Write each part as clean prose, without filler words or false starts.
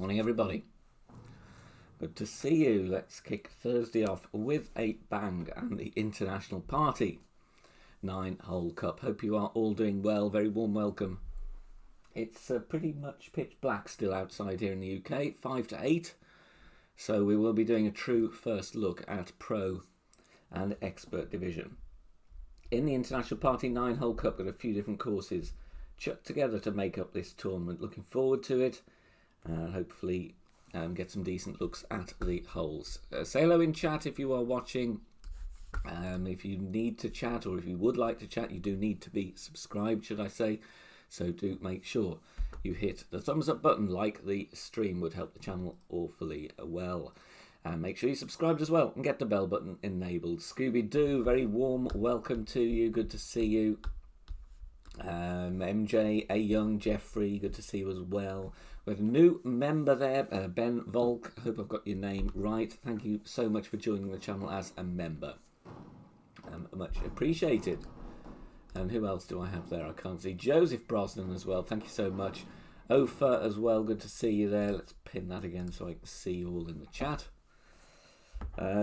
Morning, everybody. Good to see you. Let's kick Thursday off with a bang and the International Party 9-hole cup. Hope you are all doing well. Very warm welcome. It's pretty much pitch black still outside here in the UK, 5 to 8. So we will be doing a true first look at Pro and Expert division. In the International Party 9-hole cup, got a few different courses chucked together to make up this tournament. Looking forward to it. Hopefully get some decent looks at the holes. Say hello in chat if you are watching. If you need to chat or if you would like to chat, you do need to be subscribed, should I say. So do make sure you hit the thumbs up button, like the stream would help the channel awfully well. And make sure you subscribed as well and get the bell button enabled. Scooby-Doo, very warm welcome to you. Good to see you. MJ, A Young, Jeffrey, good to see you as well. We have a new member there, Ben Volk. Hope I've got your name right. Thank you so much for joining the channel as a member. Much appreciated. And who else do I have there? I can't see. Joseph Brosnan as well. Thank you so much. Ofa as well. Good to see you there. Let's pin that again so I can see you all in the chat.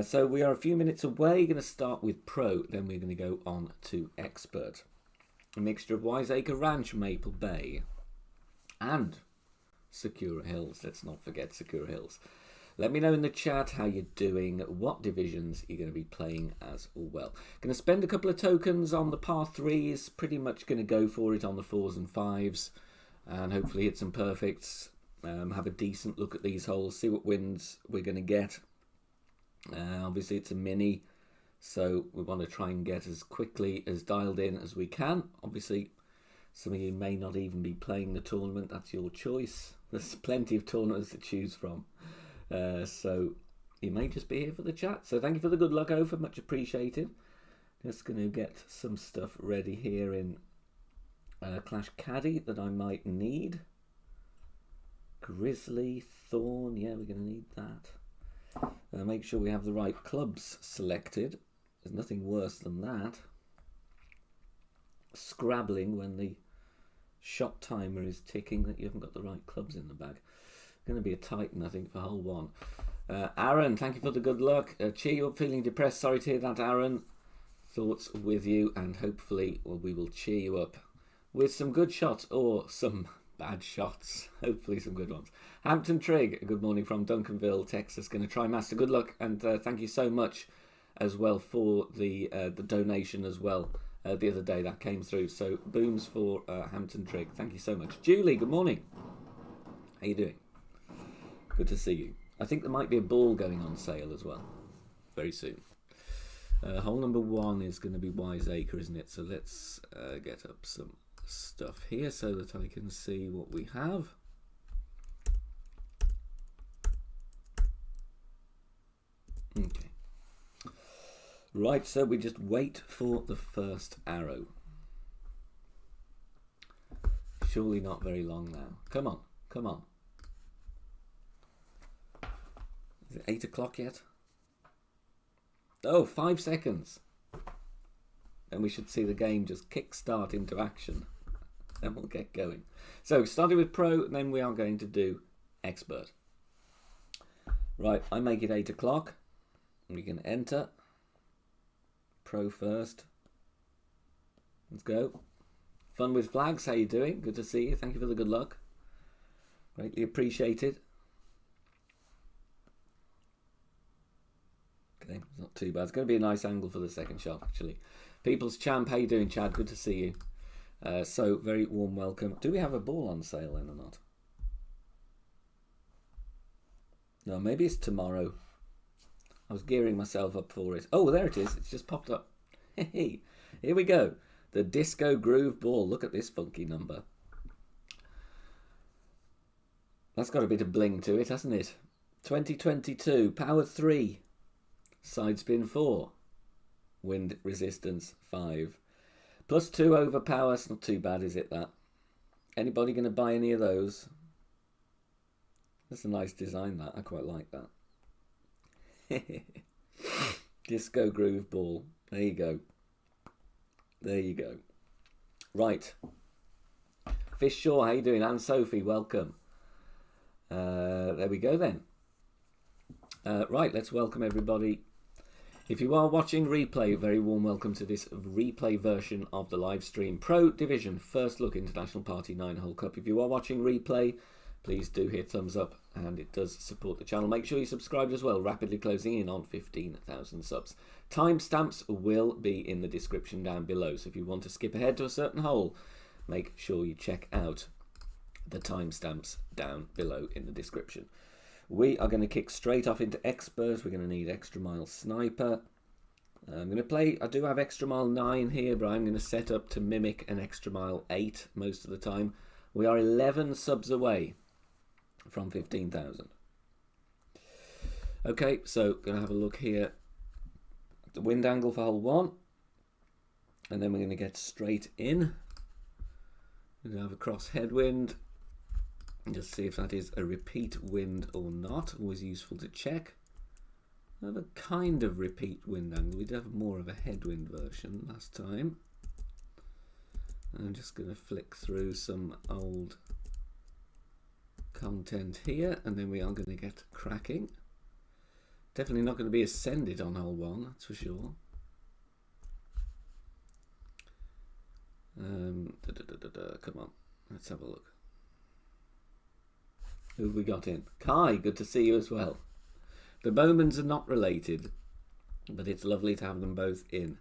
So we are a few minutes away. Going to start with Pro. Then we're going to go on to Expert. A mixture of Wiseacre Ranch, Maple Bay, and Sakura Hills. Let's not forget Sakura Hills. Let me know in the chat how you're doing, what divisions you're going to be playing as well. Going to spend a couple of tokens on the par 3s. Pretty much going to go for it on the 4s and 5s. And hopefully hit some perfects. Have a decent look at these holes. See what wins we're going to get. Obviously it's a mini. So we want to try and get as quickly as dialed in as we can. Obviously, some of you may not even be playing the tournament. That's your choice. There's plenty of tournaments to choose from. So you may just be here for the chat. So thank you for the good luck, Ofer. Much appreciated. Just going to get some stuff ready here in Clash Caddy that I might need. Grizzly, Thorn. Yeah, we're going to need that. Make sure we have the right clubs selected. There's nothing worse than that. Scrabbling when the shot timer is ticking that you haven't got the right clubs in the bag. Going to be a Titan, I think, for hole 1. Aaron, thank you for the good luck. Cheer you up, feeling depressed. Sorry to hear that, Aaron. Thoughts with you, and hopefully we will cheer you up with some good shots or some bad shots. Hopefully some good ones. Hampton Trigg, good morning from Duncanville, Texas. Going to try master. Good luck, and thank you so much as well for the donation as well the other day that came through. So booms for Hampton Trigg. Thank you so much. Julie, good morning. How you doing? Good to see you. I think there might be a ball going on sale as well very soon. Hole number 1 is going to be Wiseacre, isn't it? So let's get up some stuff here so that I can see what we have. Okay. Right, so we just wait for the first arrow. Surely not very long now. Come on, come on. Is it 8 o'clock yet? Oh, 5 seconds. And we should see the game just kick-start into action. Then we'll get going. So, starting with Pro, then we are going to do Expert. Right, I make it 8 o'clock. We can enter. Pro first. Let's go. Fun with Flags, how you doing? Good to see you. Thank you for the good luck. Greatly appreciated. Okay, not too bad. It's going to be a nice angle for the second shot, actually. People's Champ, how you doing, Chad? Good to see you. So, very warm welcome. Do we have a ball on sale then or not? No, maybe it's tomorrow. I was gearing myself up for it. Oh, there it is. It's just popped up. Hey, here we go. The Disco Groove ball. Look at this funky number. That's got a bit of bling to it, hasn't it? 2022. Power 3. Side spin 4. Wind resistance 5. +2 over power. It's not too bad, is it, that? Anybody going to buy any of those? That's a nice design, that. I quite like that. Disco Groove ball. There you go. There you go. Right. Fish Shaw, how you doing? Anne Sophie, welcome. There we go then. Right, let's welcome everybody. If you are watching replay, very warm welcome to this replay version of the live stream. Pro Division, first look International Party 9-hole cup. If you are watching replay, please do hit thumbs up, and it does support the channel. Make sure you subscribe as well, rapidly closing in on 15,000 subs. Timestamps will be in the description down below, so if you want to skip ahead to a certain hole, make sure you check out the timestamps down below in the description. We are going to kick straight off into Expert. We're going to need Extra Mile Sniper. I'm going to play, I do have Extra Mile 9 here, but I'm going to set up to mimic an Extra Mile 8 most of the time. We are 11 subs away from 15,000. Okay, so going to have a look here at the wind angle for hole 1. And then we're going to get straight in. We're going to have a cross headwind. And just see if that is a repeat wind or not. Always useful to check. I have a kind of repeat wind angle. We did have more of a headwind version last time. I'm just going to flick through some old content here, and then we are going to get cracking. Definitely not going to be ascended on hole 1, that's for sure. Come on, let's have a look. Who have we got in? Kai, good to see you as well. The Bowmans are not related, but it's lovely to have them both in,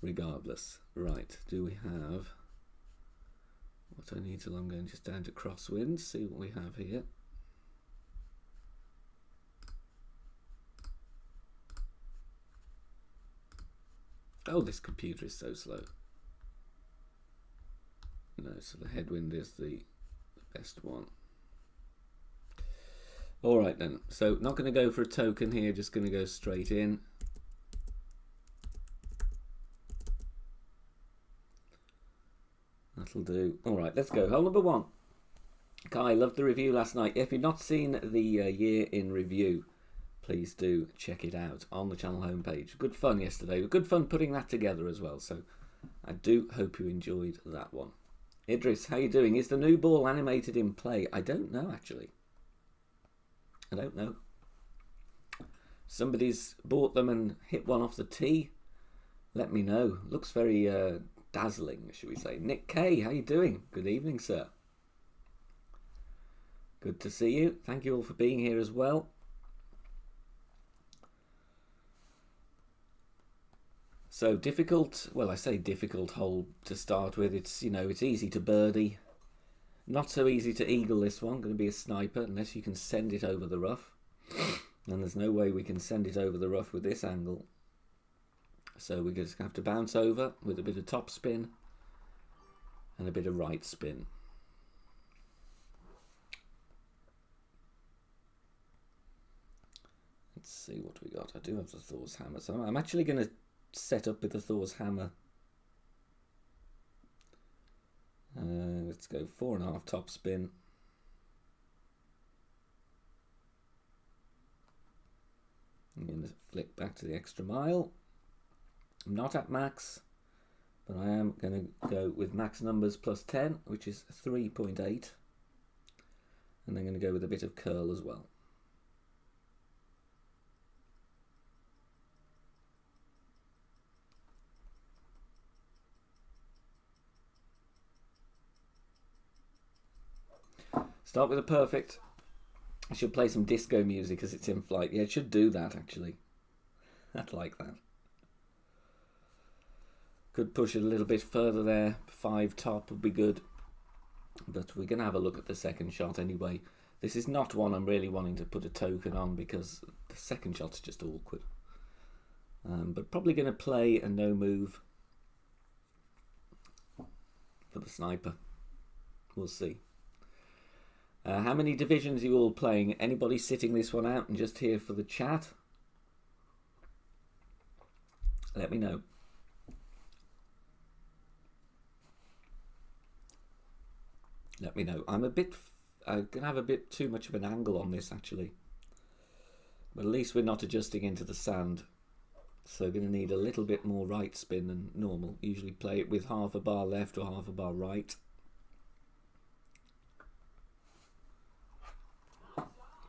regardless. Right, do we have what I need till I'm going just down to crosswind, see what we have here. Oh, this computer is so slow. No, so the headwind is the best one. All right then, so not going to go for a token here, just going to go straight in. That'll do. All right, let's go. Hole number 1. Kai, loved the review last night. If you've not seen the year in review, please do check it out on the channel homepage. Good fun yesterday. Good fun putting that together as well. So I do hope you enjoyed that one. Idris, how you doing? Is the new ball animated in play? I don't know, actually. I don't know. Somebody's bought them and hit one off the tee. Let me know. Looks very dazzling, should we say. Nick K, how you doing? Good evening, sir. Good to see you. Thank you all for being here as well. So difficult, well, I say difficult hole to start with. It's, you know, it's easy to birdie. Not so easy to eagle this one. Going to be a sniper unless you can send it over the rough. And there's no way we can send it over the rough with this angle. So we're just going to have to bounce over with a bit of top spin and a bit of right spin. Let's see what we got. I do have the Thor's hammer. So I'm actually going to set up with the Thor's hammer. Let's go 4.5 top spin. I'm going to flick back to the Extra Mile. I'm not at max, but I am going to go with max numbers plus 10, which is 3.8. And I'm going to go with a bit of curl as well. Start with a perfect. I should play some disco music as it's in flight. Yeah, it should do that, actually. I'd like that. Could push it a little bit further there. 5 top would be good. But we're going to have a look at the second shot anyway. This is not one I'm really wanting to put a token on because the second shot's just awkward. But probably going to play a no move for the sniper. We'll see. How many divisions are you all playing? Anybody sitting this one out and just here for the chat? Let me know. Let me know. I'm going to have a bit too much of an angle on this actually. But at least we're not adjusting into the sand. So going to need a little bit more right spin than normal. Usually play it with half a bar left or half a bar right.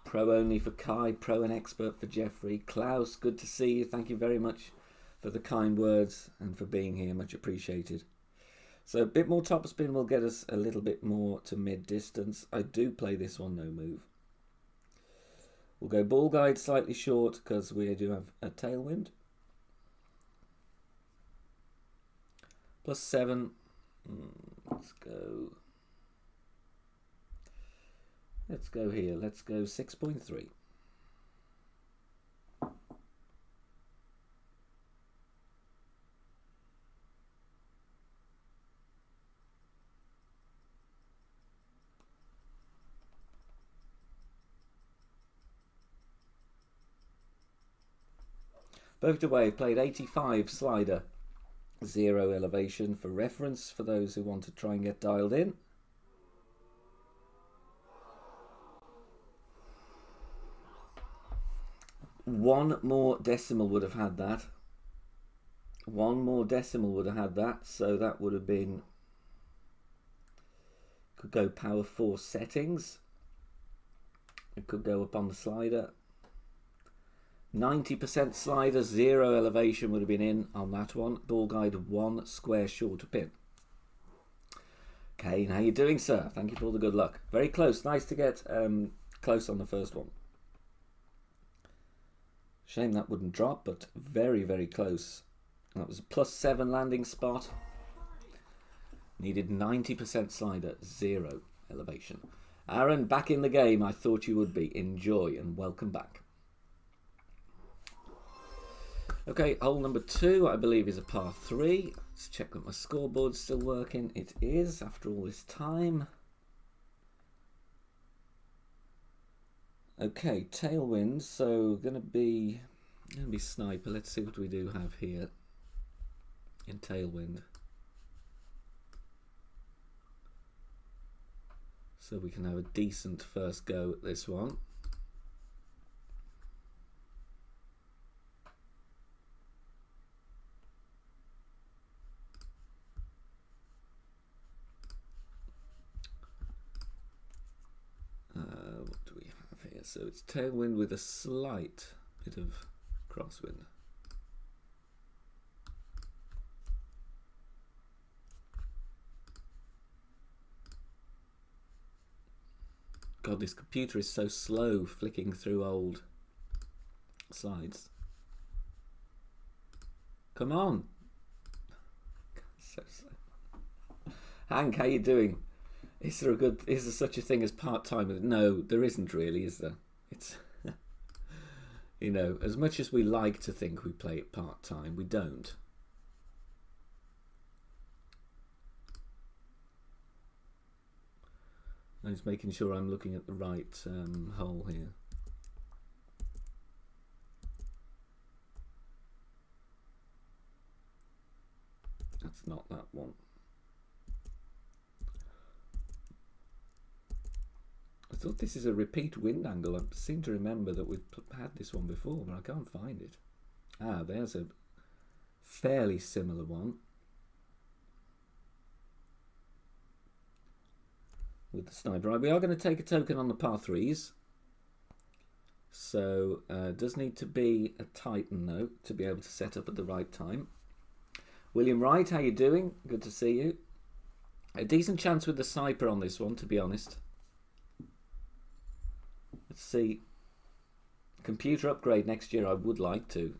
Pro only for Kai, pro and expert for Jeffrey. Klaus, good to see you. Thank you very much for the kind words and for being here. Much appreciated. So a bit more topspin will get us a little bit more to mid-distance. I do play this one, no move. We'll go ball guide slightly short because we do have a tailwind. +7. Let's go. Let's go here. Let's go 6.3. Perfect away, played 85 slider, 0 elevation for reference for those who want to try and get dialed in. One more decimal would have had that. One more decimal would have had that, so that would have been, could go power 4 settings. It could go up on the slider. 90% slider, 0 elevation would have been in on that one. Ball guide 1 square short of pin. Kane, how you doing, sir? Thank you for all the good luck. Very close. Nice to get close on the first one. Shame that wouldn't drop, but very, very close. That was a +7 landing spot. Needed 90% slider, 0 elevation. Aaron, back in the game. I thought you would be. Enjoy and welcome back. Okay, hole number 2, I believe, is a par 3. Let's check that my scoreboard's still working. It is, after all this time. Okay, tailwind, so gonna be sniper. Let's see what we do have here in tailwind. So we can have a decent first go at this one. What do we have here? So it's tailwind with a slight bit of crosswind. God, this computer is so slow flicking through old slides. Come on. So slow. Hank, how you doing? Is there such a thing as part-time? No, there isn't really, is there? It's, you know, as much as we like to think we play it part-time, we don't. I'm just making sure I'm looking at the right hole here. That's not that one. I thought this is a repeat wind angle. I seem to remember that we've had this one before, but I can't find it. Ah, there's a fairly similar one. With the sniper. Right, we are going to take a token on the par 3s. So, does need to be a Titan, though, to be able to set up at the right time. William Wright, how you doing? Good to see you. A decent chance with the sniper on this one, to be honest. Let's see. Computer upgrade next year, I would like to.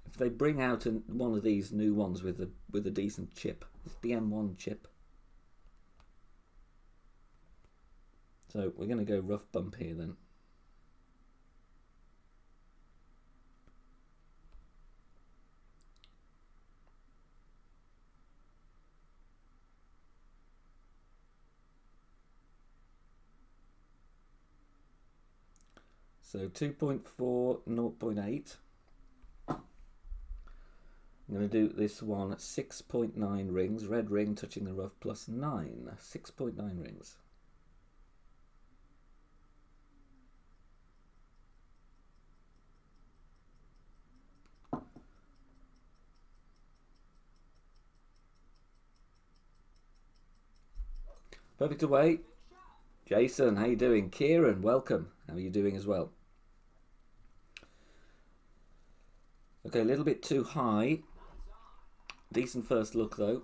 If they bring out one of these new ones with a decent chip. It's the M1 chip. So we're going to go rough bump here then. So 2.4, 0.8. I'm going to do this one 6.9 rings. Red ring touching the rough plus 9. 6.9 rings. Perfect away. Jason, how you doing? Kieran, welcome. How are you doing as well? Okay, a little bit too high. Decent first look though.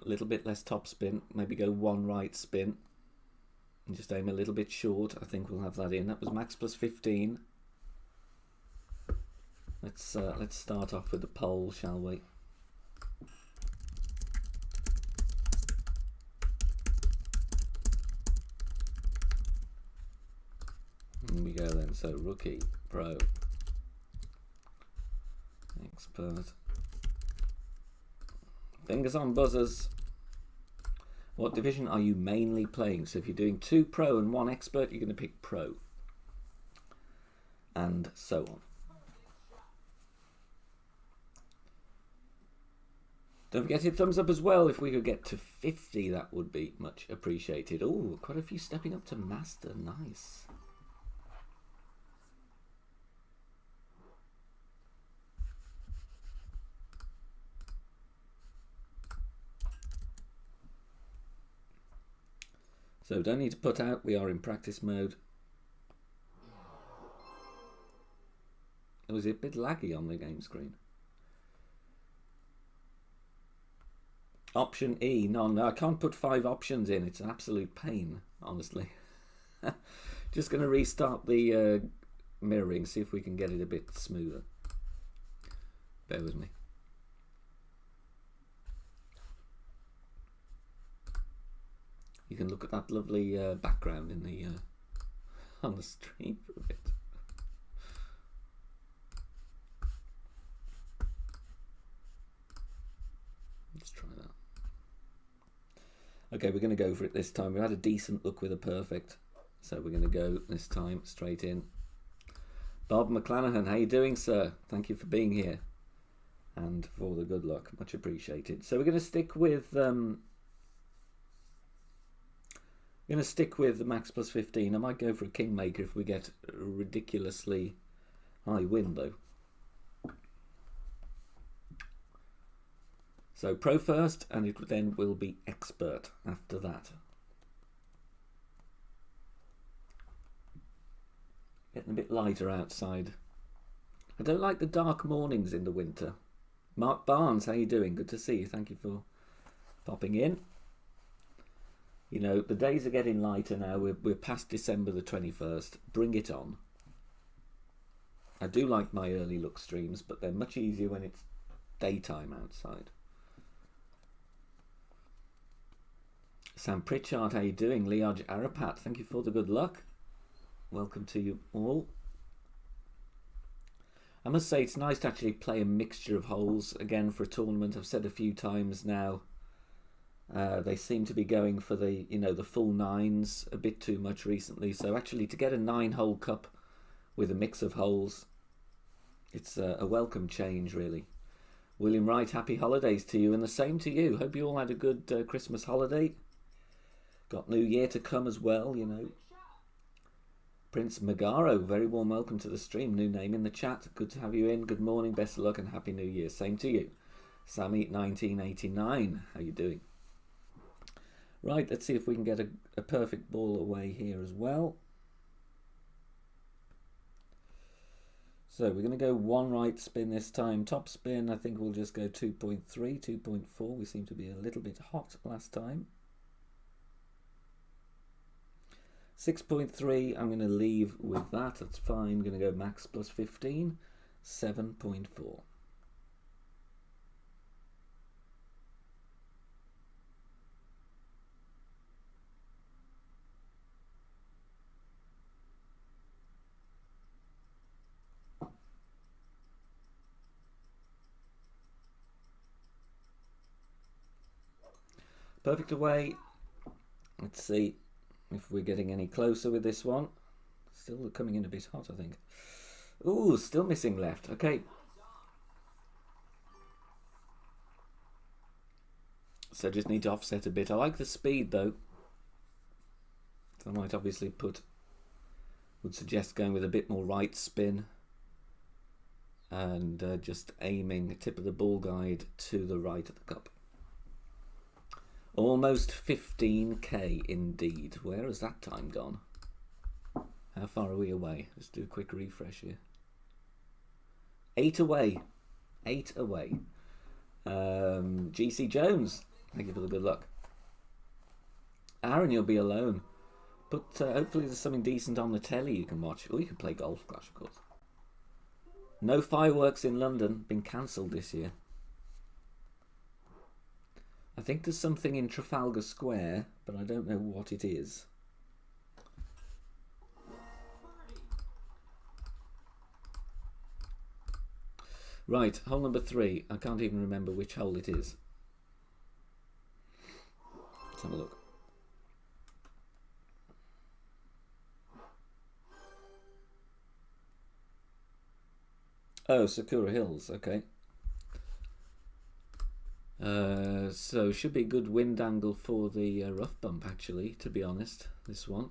A little bit less top spin. Maybe go one right spin. And just aim a little bit short. I think we'll have that in. That was max plus 15. Let's start off with the pole, shall we? Here we go then. So rookie, pro, expert. Fingers on buzzers. What division are you mainly playing? So if you're doing 2 pro and 1 expert, you're going to pick pro. And so on. Don't forget to hit thumbs up as well. If we could get to 50, that would be much appreciated. Oh, quite a few stepping up to master. Nice. So don't need to put out, we are in practice mode. It was a bit laggy on the game screen. Option E, no, I can't put 5 options in. It's an absolute pain, honestly. Just going to restart the mirroring, see if we can get it a bit smoother. Bear with me. You can look at that lovely background in the on the stream for a bit. Let's try that. Okay, we're going to go for it this time. We had a decent look with a perfect, so we're going to go this time straight in. Bob McClanahan, how you doing, sir? Thank you for being here and for the good luck, much appreciated. So we're going to stick with the max plus 15. I might go for a kingmaker if we get a ridiculously high win though. So pro first, and it then will be expert after that. Getting a bit lighter outside. I don't like the dark mornings in the winter. Mark Barnes, how you doing? Good to see you. Thank you for popping in. You know, the days are getting lighter now. We're past December the 21st. Bring it on. I do like my early look streams, but they're much easier when it's daytime outside. Sam Pritchard, how you doing? Liaj Arapat, thank you for the good luck. Welcome to you all. I must say it's nice to actually play a mixture of holes again for a tournament. I've said a few times now. They seem to be going for the full 9s a bit too much recently. So actually to get a 9-hole cup with a mix of holes, it's a welcome change really. William Wright, happy holidays to you, and the same to you. Hope you all had a good Christmas holiday. Got New Year to come as well, you know. Prince Magaro, very warm welcome to the stream. New name in the chat. Good to have you in. Good morning, best of luck, and happy New Year. Same to you. Sammy 1989, how you doing? Right, let's see if we can get a perfect ball away here as well. So we're going to go 1 right spin this time. Top spin, I think we'll just go 2.3, 2.4. We seem to be a little bit hot last time. 6.3, I'm going to leave with that. That's fine. I'm going to go max plus 15, 7.4. Perfect away. Let's see if we're getting any closer with this one. Still coming in a bit hot, I think. Ooh, still missing left. Okay. So just need to offset a bit. I like the speed though. So I might obviously would suggest going with a bit more right spin. And just aiming the tip of the ball guide to the right of the cup. Almost 15k indeed. Where has that time gone? How far are we away? Let's do a quick refresh here. 8 away. 8 away. GC Jones, thank you for the good luck. Aaron, you'll be alone. But hopefully there's something decent on the telly you can watch. Or you can play Golf Clash, of course. No fireworks in London. Been cancelled this year. I think there's something in Trafalgar Square, but I don't know what it is. Right, hole number 3. I can't even remember which hole it is. Let's have a look. Oh, Sakura Hills, okay. So should be a good wind angle for the rough bump, actually, to be honest, this one.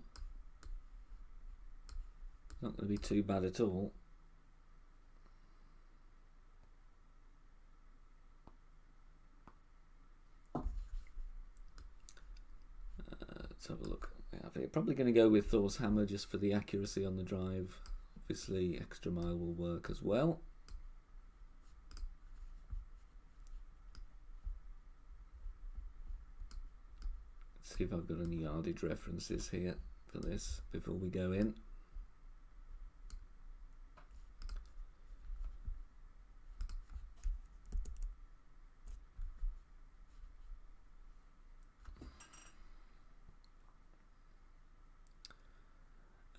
Not going to be too bad at all. Let's have a look. I'm probably going to go with Thor's Hammer just for the accuracy on the drive. Obviously, extra mile will work as well. Let's see if I've got any yardage references here for this before we go in.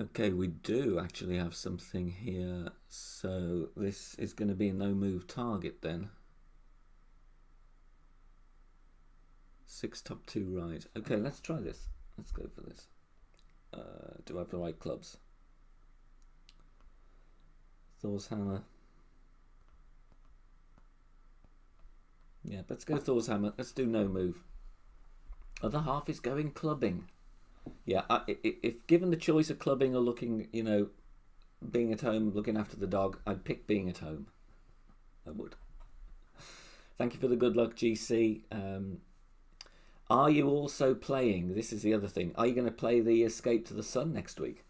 Okay, we do actually have something here. So this is going to be a no move target then. 6 top 2 right. Okay, let's try this. Let's go for this. Do I have the right clubs? Thor's Hammer. Yeah, let's go Thor's Hammer. Let's do no move. Other half is going clubbing. Yeah, if given the choice of clubbing or looking, you know, being at home, looking after the dog, I'd pick being at home. I would. Thank you for the good luck, GC. Are you also playing, this is the other thing, are you going to play the Escape to the Sun next week?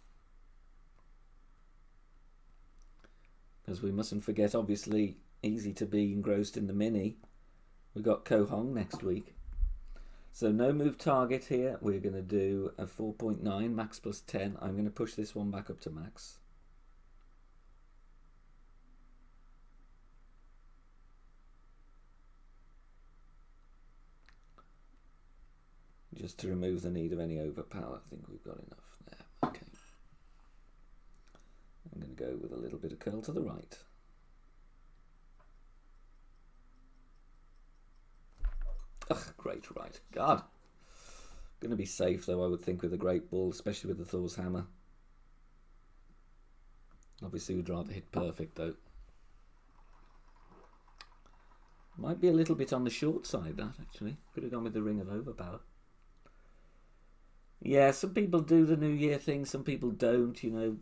Because we mustn't forget, obviously, easy to be engrossed in the mini. We've got Koh Hong next week. So no move target here. We're going to do a 4.9, max plus 10. I'm going to push this one back up to max. Just to remove the need of any overpower. I think we've got enough there. Okay. I'm going to go with a little bit of curl to the right. Ugh, great right. God. Going to be safe though, I would think, with a great ball, especially with the Thor's Hammer. Obviously we'd rather hit perfect though. Might be a little bit on the short side, that actually. Could have gone with the Ring of Overpower. Yeah, some people do the New Year thing, some people don't, you know.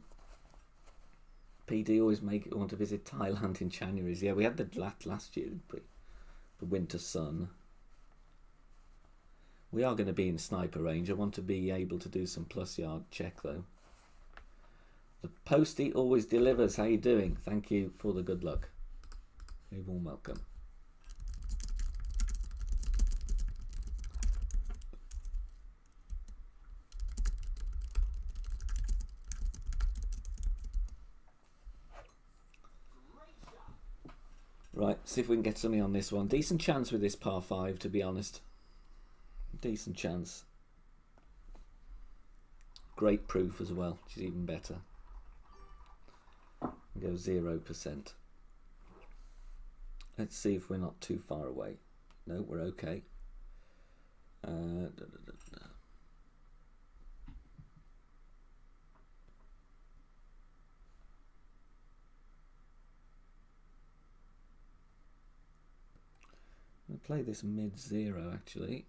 PD always want to visit Thailand in January. Yeah, we had the last year, didn't we? The Winter Sun. We are going to be in sniper range. I want to be able to do some plus yard check though. The Postie always delivers. How you doing? Thank you for the good luck. Very warm welcome. Right, see if we can get something on this one. Decent chance with this par 5, to be honest. Decent chance. Great proof as well, which is even better. Go 0%. Let's see if we're not too far away. No, we're okay. I'll play this mid-0 actually.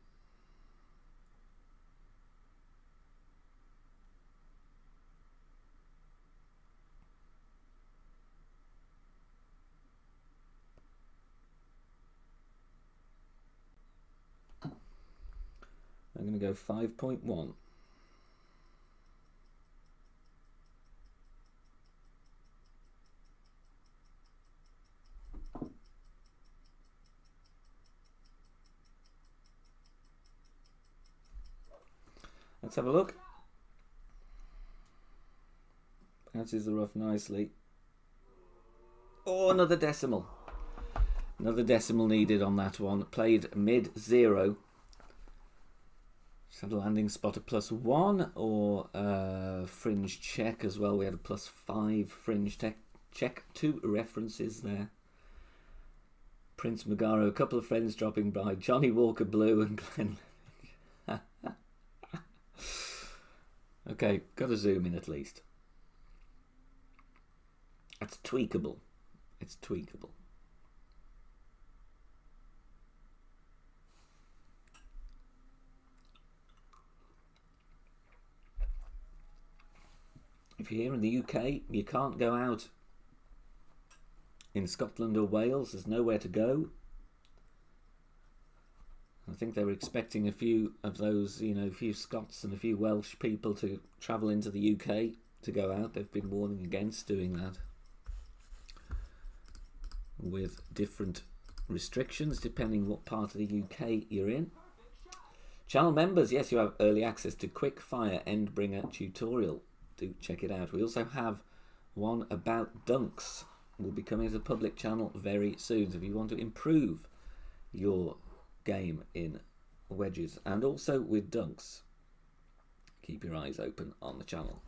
I'm going to go 5.1. Let's have a look. Bounces the rough nicely. Oh, another decimal. Another decimal needed on that one. Played mid-0. Just had a landing spot of +1 or fringe check as well. We had a +5 fringe check. 2 references there. Prince Magaro, a couple of friends dropping by. Johnny Walker Blue and Glenn. Okay, got to zoom in at least. That's tweakable. It's tweakable. If you're here in the UK, you can't go out in Scotland or Wales. There's nowhere to go. I think they were expecting a few of those, you know, a few Scots and a few Welsh people to travel into the UK to go out. They've been warning against doing that, with different restrictions depending what part of the UK you're in. Channel members, yes, you have early access to Quickfire Endbringer tutorial. Do check it out. We also have one about dunks. Will be coming as a public channel very soon. So if you want to improve your game in wedges and also with dunks, keep your eyes open on the channel.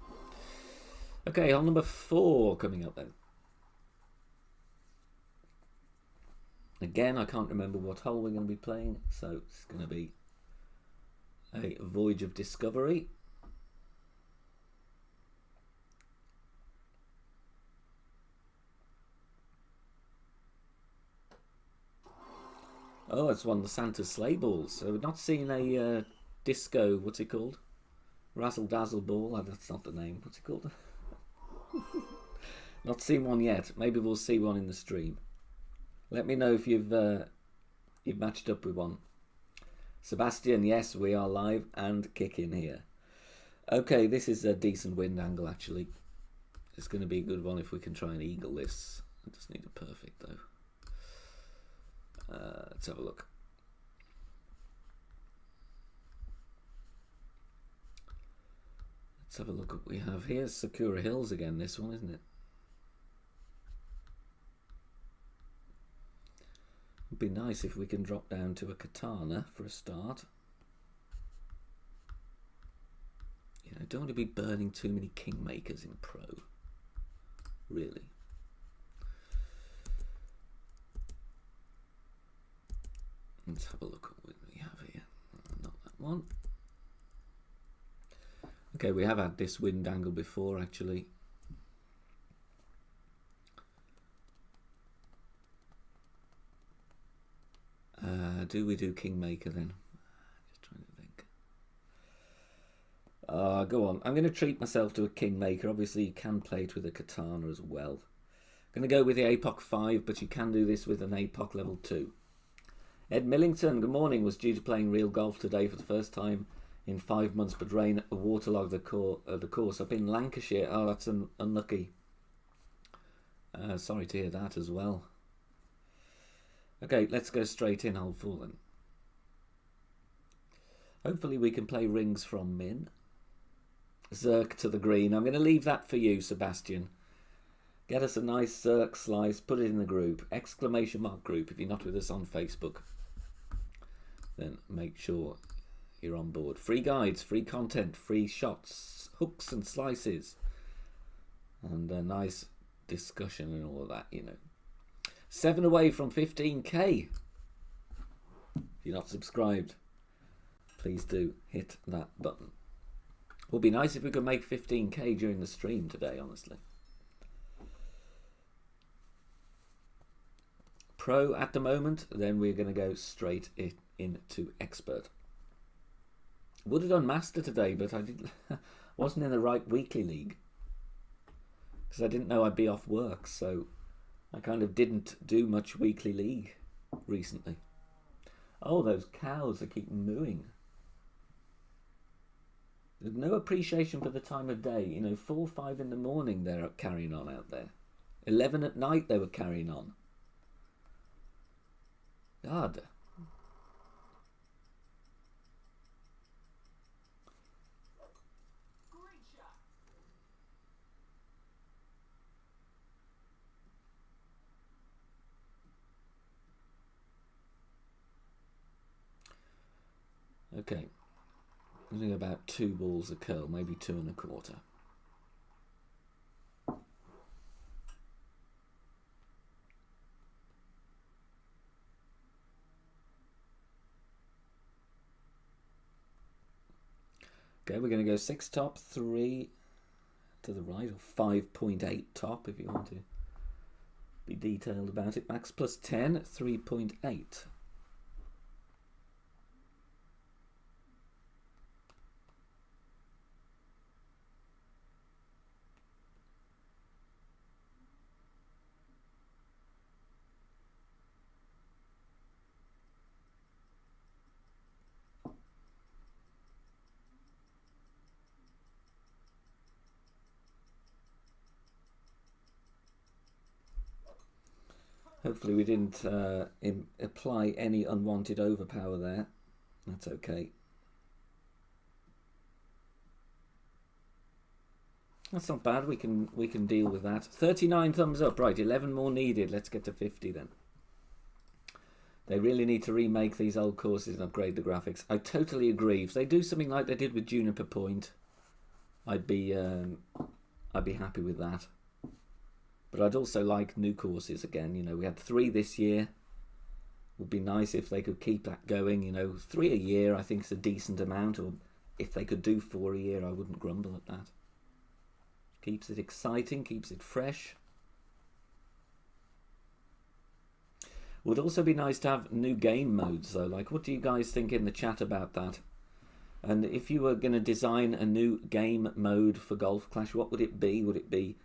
Okay, hole number 4 coming up then. Again, I can't remember what hole we're going to be playing, so it's going to be a voyage of discovery. Oh, it's one of the Santa sleigh balls. So we've not seen a disco, what's it called? Razzle Dazzle ball. Oh, that's not the name. What's it called? Not seen one yet. Maybe we'll see one in the stream. Let me know if you've matched up with one. Sebastian, yes, we are live and kicking here. Okay, this is a decent wind angle actually. It's going to be a good one if we can try and eagle this. I just need a perfect though. Let's have a look. Let's have a look at what we have here. Sakura Hills again, this one, isn't it? It'd be nice if we can drop down to a katana for a start. You know, don't want to be burning too many kingmakers in pro. Really. Let's have a look at what we have here. Not that one. Okay, we have had this wind angle before actually. Do we do Kingmaker then? Just trying to think. Go on. I'm going to treat myself to a Kingmaker. Obviously, you can play it with a katana as well. I'm going to go with the APOC 5, but you can do this with an APOC level 2. Ed Millington, good morning, was due to playing real golf today for the first time in 5 months, but rain waterlogged the course up in Lancashire. Oh, that's unlucky. Sorry to hear that as well. Okay, let's go straight in hole 4 then. Hopefully we can play rings from min. Zerk to the green. I'm going to leave that for you, Sebastian. Get us a nice Zerk slice, put it in the group. Exclamation mark group if you're not with us on Facebook. Then make sure you're on board. Free guides, free content, free shots, hooks and slices. And a nice discussion and all of that, you know. 7 away from 15k. If you're not subscribed, please do hit that button. Would be nice if we could make 15k during the stream today, honestly. Pro at the moment, then we're going to go straight into expert. Would have done master today, but I wasn't in the right weekly league because I didn't know I'd be off work, so I kind of didn't do much weekly league recently. Oh, those cows that keep mooing. There's no appreciation for the time of day. You know, 4 or 5 in the morning they're carrying on out there. 11 at night they were carrying on. God. Okay. I think about 2 balls a curl, maybe 2 1/4. Okay, we're going to go 6 top, 3 to the right, or 5.8 top if you want to be detailed about it. Max plus 10, 3.8. Hopefully we didn't apply any unwanted overpower there. That's okay. That's not bad. We can deal with that. 39 thumbs up. Right, 11 more needed. Let's get to 50 then. They really need to remake these old courses and upgrade the graphics. I totally agree. If they do something like they did with Juniper Point, I'd be happy with that. But I'd also like new courses again. You know, we had 3 this year. Would be nice if they could keep that going. You know, 3 a year I think is a decent amount. Or if they could do 4 a year, I wouldn't grumble at that. Keeps it exciting, keeps it fresh. Would also be nice to have new game modes though. Like, what do you guys think in the chat about that? And if you were going to design a new game mode for Golf Clash, what would it be? Would it be,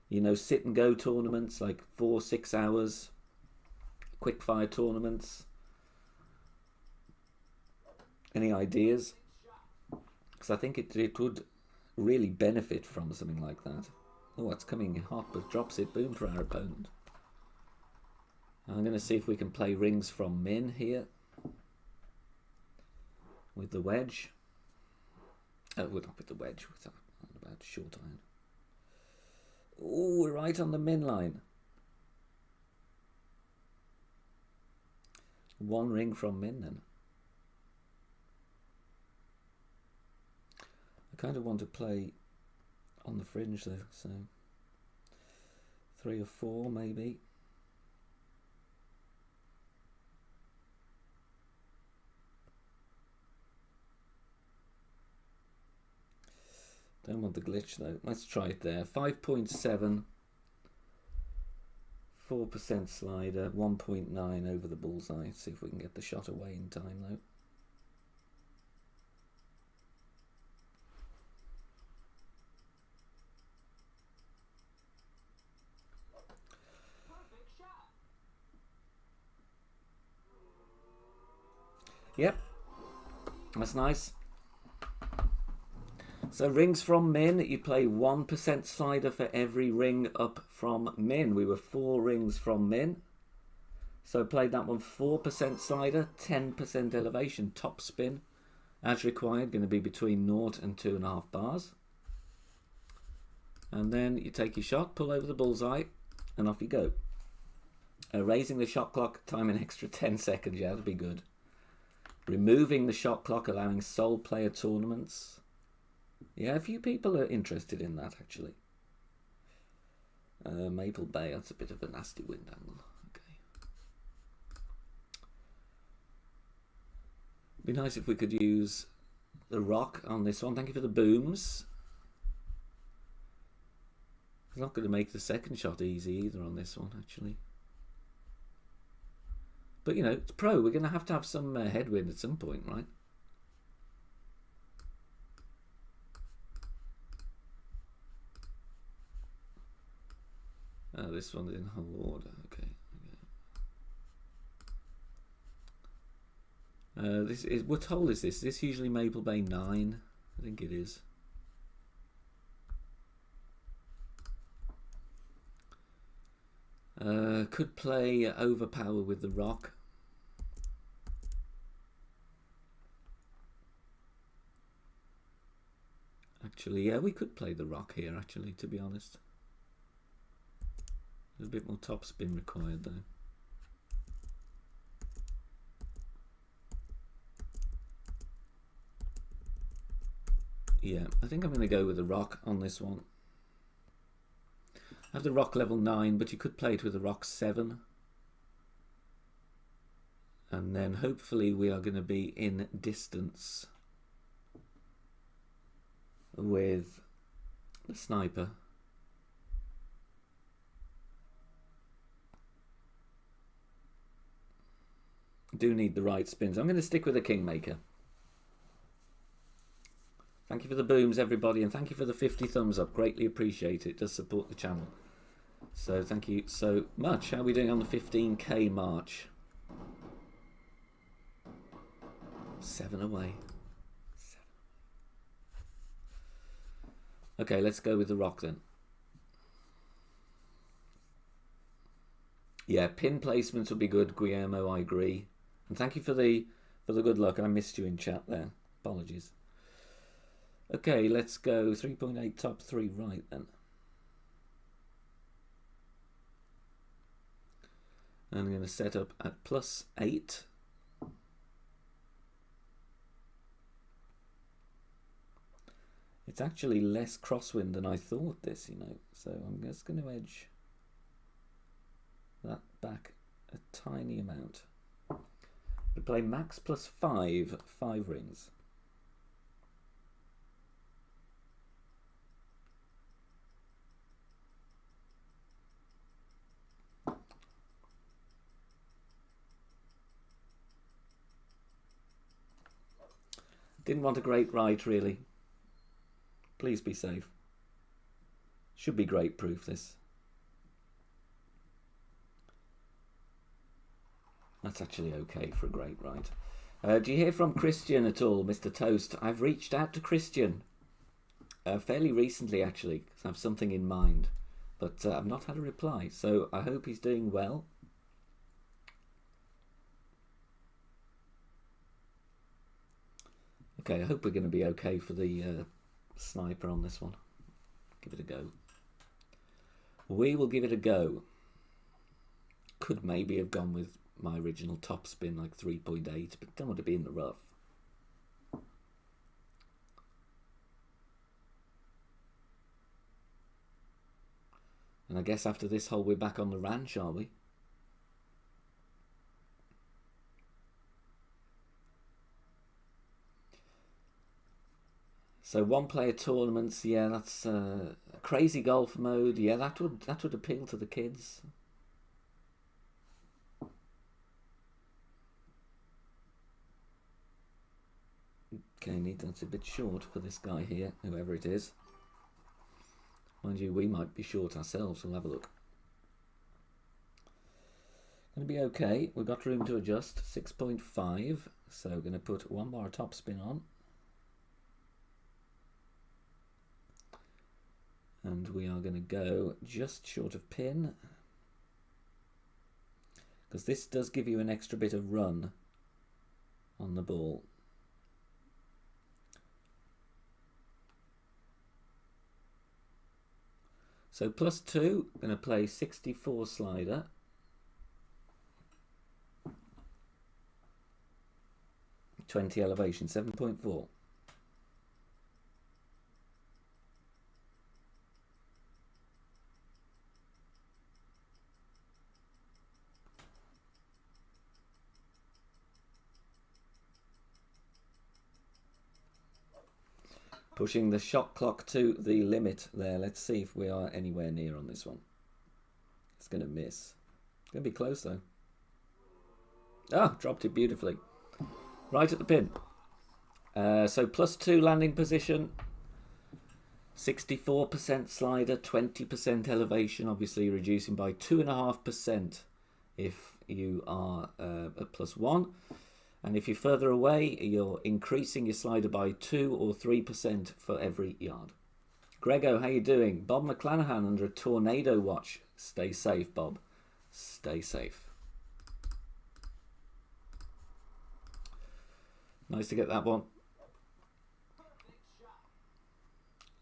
you know, sit and go tournaments, like 4-6 hours, quick fire tournaments? Any ideas? Because I think it would really benefit from something like that. Oh, it's coming hot, but drops it. Boom for our opponent. I'm going to see if we can play rings from Min here with the wedge. Oh, well, not with the wedge. What's that about? Short iron. Oh, we're right on the Min line. 1 ring from Min then. I kind of want to play on the fringe though, so 3 or 4 maybe. Don't want the glitch though. Let's try it there. 5.7, 4% slider, 1.9 over the bullseye. See if we can get the shot away in time though. Yep, that's nice. So rings from Min, you play 1% slider for every ring up from Min. We were 4 rings from Min. So played that one 4% slider, 10% elevation, top spin. As required, going to be between 0 and 2.5 bars. And then you take your shot, pull over the bullseye, and off you go. Raising the shot clock, time an extra 10 seconds, yeah, that'd be good. Removing the shot clock, allowing sole player tournaments. Yeah, a few people are interested in that, actually. Maple Bay, that's a bit of a nasty wind angle. Okay. Be nice if we could use the rock on this one. Thank you for the booms. It's not going to make the second shot easy either on this one, actually. But, you know, it's pro. We're going to have some headwind at some point, right? This one's in whole order. Okay. What hole is this? Is this usually Maple Bay 9? I think it is. Could play Overpower with the rock. Actually, yeah, we could play the rock here, actually, to be honest. There's a bit more top spin required, though. Yeah, I think I'm going to go with the rock on this one. I have the rock level 9, but you could play it with the rock 7. And then hopefully we are going to be in distance with the sniper. Do need the right spins. I'm going to stick with the Kingmaker. Thank you for the booms, everybody, and thank you for the 50 thumbs up. Greatly appreciate it. It does support the channel. So thank you so much. How are we doing on the 15k march? 7 away. 7. Okay, let's go with the rock then. Yeah, pin placements would be good, Guillermo. I agree. And thank you for the good luck. I missed you in chat there. Apologies. Okay, let's go 3.8 top 3 right then. And I'm going to set up at +8. It's actually less crosswind than I thought this, you know. So I'm just going to edge that back a tiny amount. We play max +5, 5 rings. Didn't want a great right, really. Please be safe. Should be great proof, this. That's actually okay for a great right. Do you hear from Christian at all, Mr. Toast? I've reached out to Christian fairly recently, actually, because I have something in mind. But I've not had a reply, so I hope he's doing well. Okay, I hope we're going to be okay for the sniper on this one. Give it a go. We will give it a go. Could maybe have gone with my original top spin, like 3.8, but don't want to be in the rough. And I guess after this hole we're back on the ranch, are we? So one player tournaments, yeah, that's crazy golf mode. Yeah, that would appeal to the kids. Okay, that's a bit short for this guy here, whoever it is. Mind you, we might be short ourselves. We'll have a look. Going to be okay. We've got room to adjust. 6.5. So we're going to put one bar top spin on. And we are going to go just short of pin. Because this does give you an extra bit of run on the ball. So +2, I'm going to play 64 slider. +20 elevation, 7.4. Pushing the shot clock to the limit there. Let's see if we are anywhere near on this one. It's going to miss. It's going to be close though. Ah, dropped it beautifully. Right at the pin. So +2 landing position. 64% slider, 20% elevation. Obviously reducing by 2.5% if you are at +1. And if you're further away, you're increasing your slider by 2 or 3% for every yard. Grego, how you doing? Bob McClanahan under a tornado watch. Stay safe, Bob. stay safe. Nice to get that one.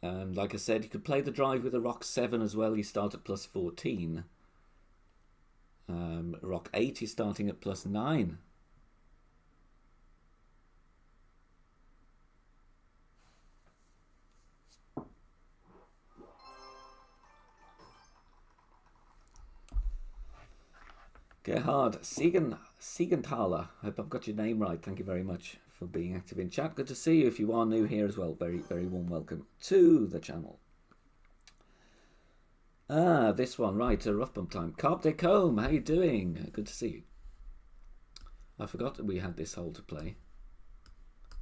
And like I said, you could play the drive with a rock 7 as well. You start at plus 14. Rock 8, you're starting at plus 9. Gerhard Siegenthaler. I hope I've got your name right. Thank you very much for being active in chat. Good to see you. If you are new here as well, very, very warm welcome to the channel. This one, right, a rough bump time. Carp de Combe, how you doing? Good to see you. I forgot that we had this hole to play.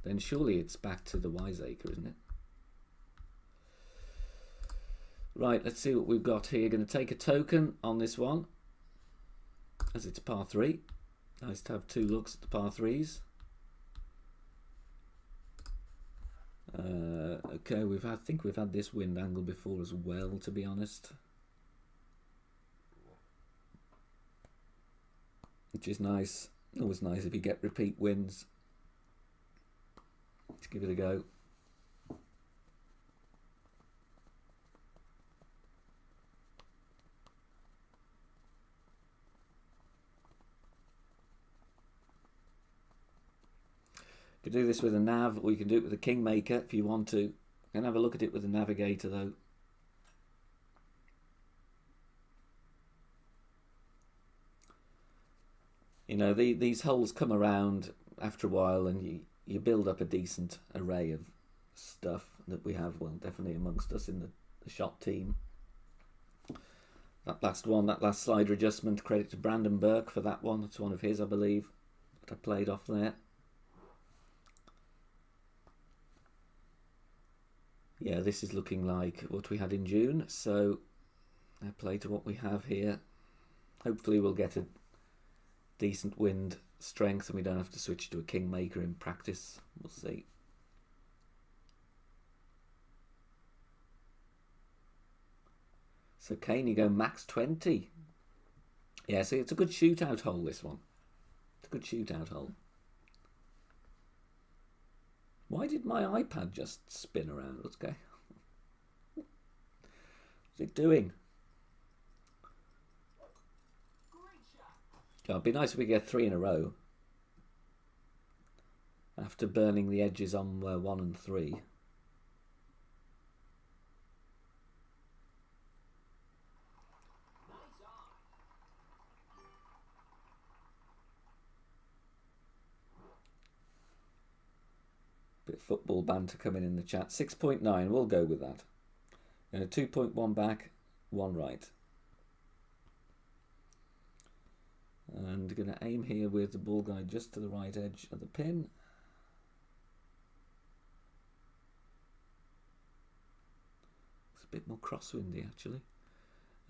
Then surely it's back to the Wiseacre, isn't it? Right, let's see what we've got here. Going to take a token on this one, as it's par 3. Nice to have 2 looks at the par 3s. Okay, I think we've had this wind angle before as well, to be honest. Which is nice. Always nice if you get repeat wins. Let's give it a go. You can do this with a nav, or you can do it with a Kingmaker if you want to. You can have a look at it with a Navigator though. You know, these holes come around after a while, and you build up a decent array of stuff that we have, well, definitely amongst us in the shot team. That last one, that last slider adjustment, credit to Brandon Burke for that one. It's one of his, I believe, that I played off there. Yeah, this is looking like what we had in June, so I play to what we have here. Hopefully we'll get a decent wind strength and we don't have to switch to a Kingmaker in practice. We'll see. So Kane, you go max 20. Yeah, see, it's a good shootout hole, this one. It's a good shootout hole. Why did my iPad just spin around? Let's go. What's it doing? Oh, it'd be nice if we get 3 in a row. After burning the edges on 1 and 3. Bit of football banter coming in the chat. 6.9, we'll go with that. And a 2.1 back, 1 right. And going to aim here with the ball guide just to the right edge of the pin. It's a bit more crosswindy actually.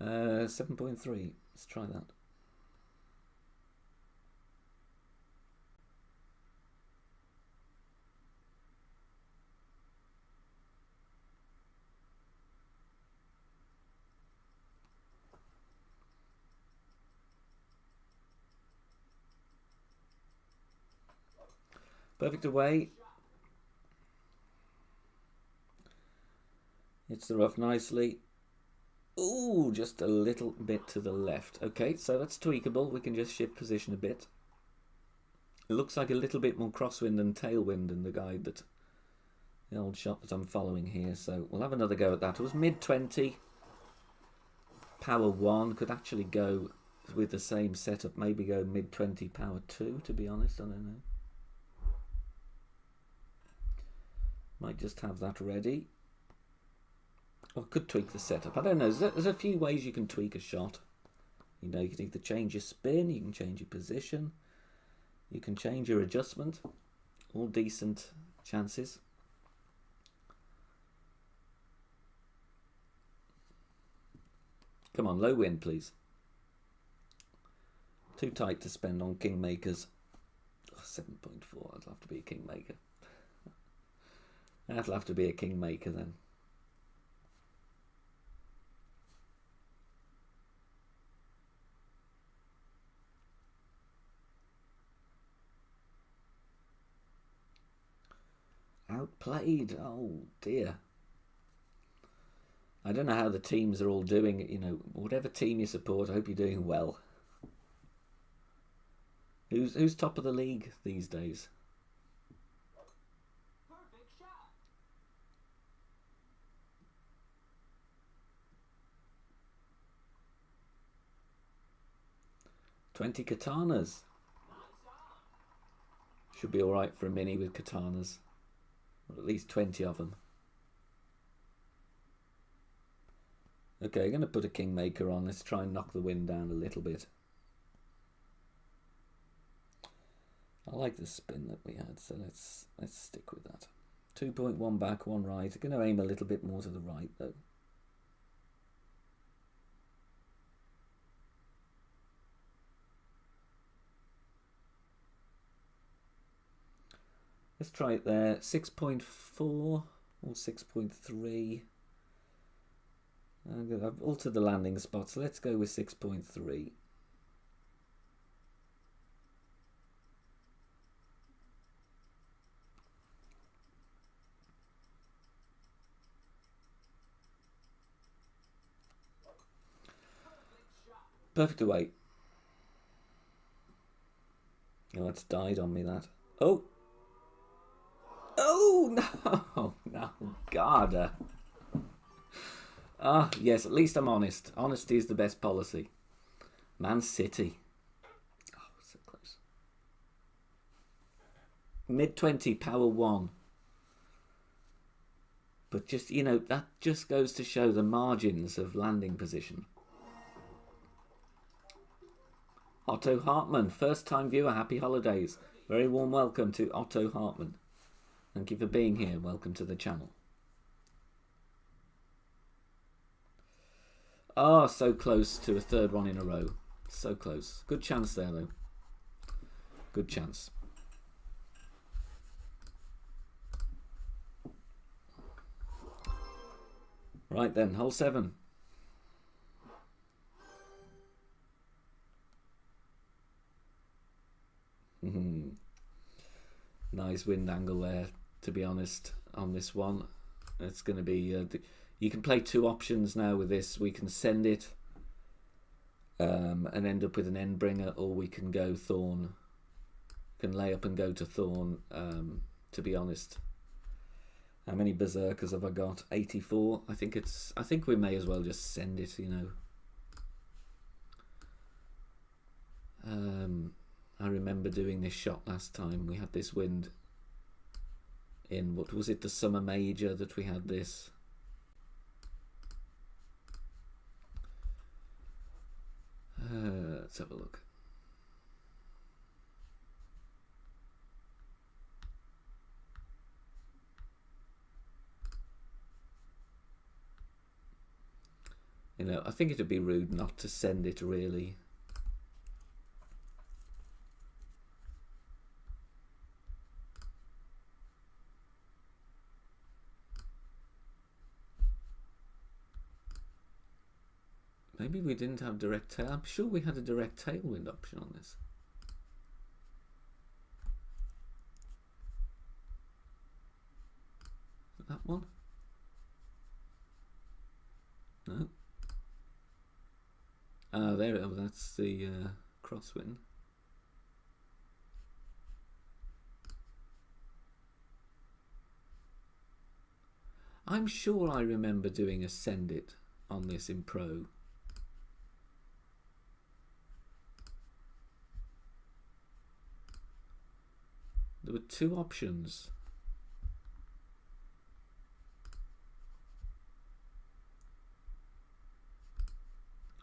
7.3, let's try that. Perfect away. Hits the rough nicely. Ooh, just a little bit to the left. Okay, so that's tweakable. We can just shift position a bit. It looks like a little bit more crosswind and tailwind in the guide, that the old shot that I'm following here. So we'll have another go at that. It was mid-20. Power 1. Could actually go with the same setup. Maybe go mid-20 power 2, to be honest. I don't know. Might just have that ready. Or could tweak the setup. I don't know. There's a few ways you can tweak a shot. You know, you can either change your spin, you can change your position, you can change your adjustment. All decent chances. Come on, low wind, please. Too tight to spend on Kingmakers. Oh, 7.4. I'd love to be a Kingmaker. That'll have to be a Kingmaker then. outplayed. Oh dear. I don't know how the teams are all doing. You know, whatever team you support, I hope you're doing well. Who's top of the league these days? Perfect shot. 20 katanas. Should be alright for a mini with katanas. Or at least 20 of them. Okay, I'm going to put a Kingmaker on. Let's try and knock the wind down a little bit. I like the spin that we had, so let's stick with that. 2.1 back, 1 right. I'm going to aim a little bit more to the right, though. Let's try it there. 6.4 or 6.3. I've altered the landing spot, so let's go with 6.3. Perfect away. Oh, it's died on me, that. Oh! Oh, no! No, God. Ah, yes, at least I'm honest. Honesty is the best policy. Man City. Oh, so close. Mid-20, power 1. But just, you know, that just goes to show the margins of landing position. Otto Hartman, first time viewer, happy holidays. Very warm welcome to Otto Hartman. Thank you for being here. Welcome to the channel. Oh, so close to a third one in a row. So close. Good chance there, though. Good chance. Right then, hole 7. Nice wind angle there, to be honest, on this one. It's going to be... you can play 2 options now with this. We can send it and end up with an Endbringer, or we can go Thorn. Can lay up and go to Thorn, to be honest. How many Berserkers have I got? 84. I think we may as well just send it, you know. I remember doing this shot last time. We had this wind in, what was it, the Summer Major that we had this. Let's have a look. You know, I think it would be rude not to send it, really. Maybe we didn't have direct tail. I'm sure we had a direct tailwind option on this. That one? No. Ah, there. Oh, that's the crosswind. I'm sure I remember doing a send it on this in Pro. There were 2 options.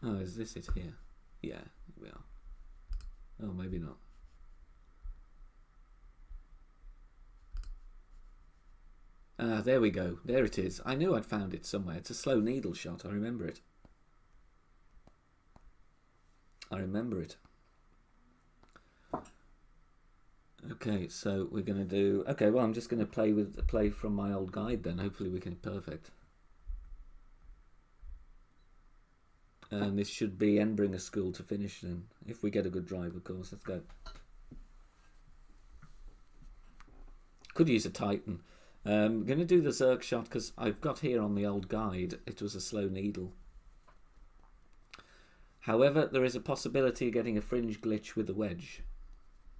Oh, is this it here? Yeah, here we are. Oh, maybe not. Ah, there we go. There it is. I knew I'd found it somewhere. It's a slow needle shot. I remember it. I remember it. Okay, so we're going to do... Okay, well, I'm just going to play from my old guide then. Hopefully we can... Perfect. And this should be Endbringer School to finish then. If we get a good drive, of course. Let's go. Could use a Titan. I'm going to do the Zerk shot because I've got here on the old guide it was a slow needle. However, there is a possibility of getting a fringe glitch with the wedge.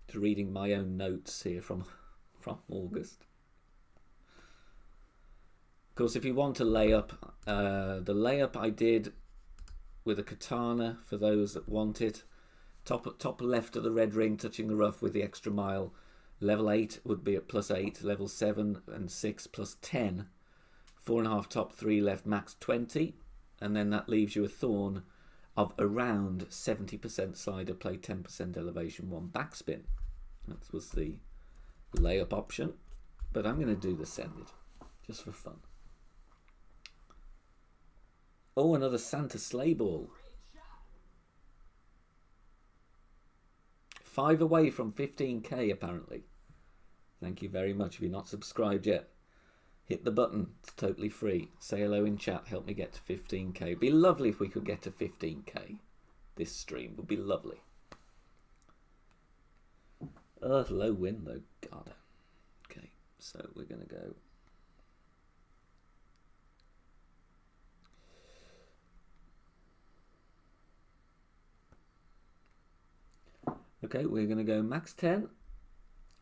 To reading my own notes here from August. Of course, if you want to lay up, the layup I did with a katana for those that want it. Top left of the red ring, touching the rough with the extra mile. Level 8 would be at +8. Level 7 and 6 +10. 4.5 top, 3 left, max 20. And then that leaves you a thorn of around 70% slider play, 10% elevation, 1 backspin. That was the layup option. But I'm going to do the send it, just for fun. Oh, another Santa sleigh ball. 5 away from 15k apparently. Thank you very much. If you're not subscribed yet, hit the button. It's totally free. Say hello in chat. Help me get to 15k. It'd be lovely if we could get to 15k. This stream would be lovely. Oh, low win though. God. Okay, so we're going to go. Okay, we're going to go max 10,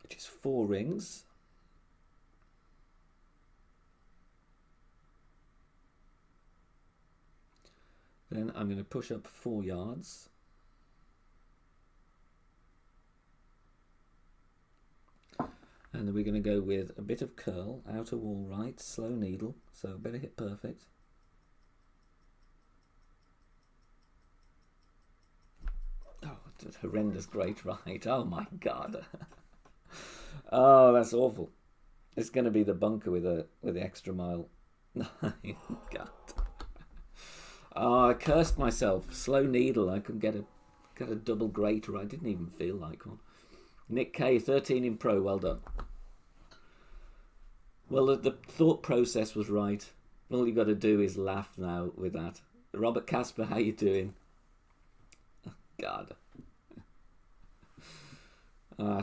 which is 4 rings. Then I'm going to push up 4 yards. And then we're going to go with a bit of curl, outer wall right, slow needle, so better hit perfect. Horrendous great right. Oh my god. Oh, that's awful. It's going to be the bunker with the extra mile. God. Oh, I cursed myself. Slow needle. I could get a double greater. I didn't even feel like one. Nick K, 13 in pro. Well done. Well, the thought process was right. All you got to do is laugh now with that. Robert Casper, how you doing? Oh, God.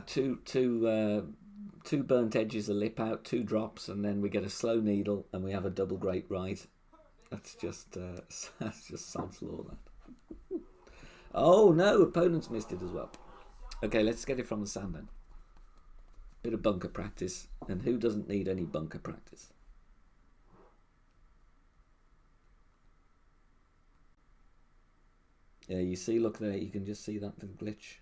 Two burnt edges, a lip out, 2 drops, and then we get a slow needle, and we have a double great right. That's just sod's law. That. Oh no, opponents missed it as well. Okay, let's get it from the sand then. Bit of bunker practice, and who doesn't need any bunker practice? Yeah, you see, look there, you can just see that little glitch.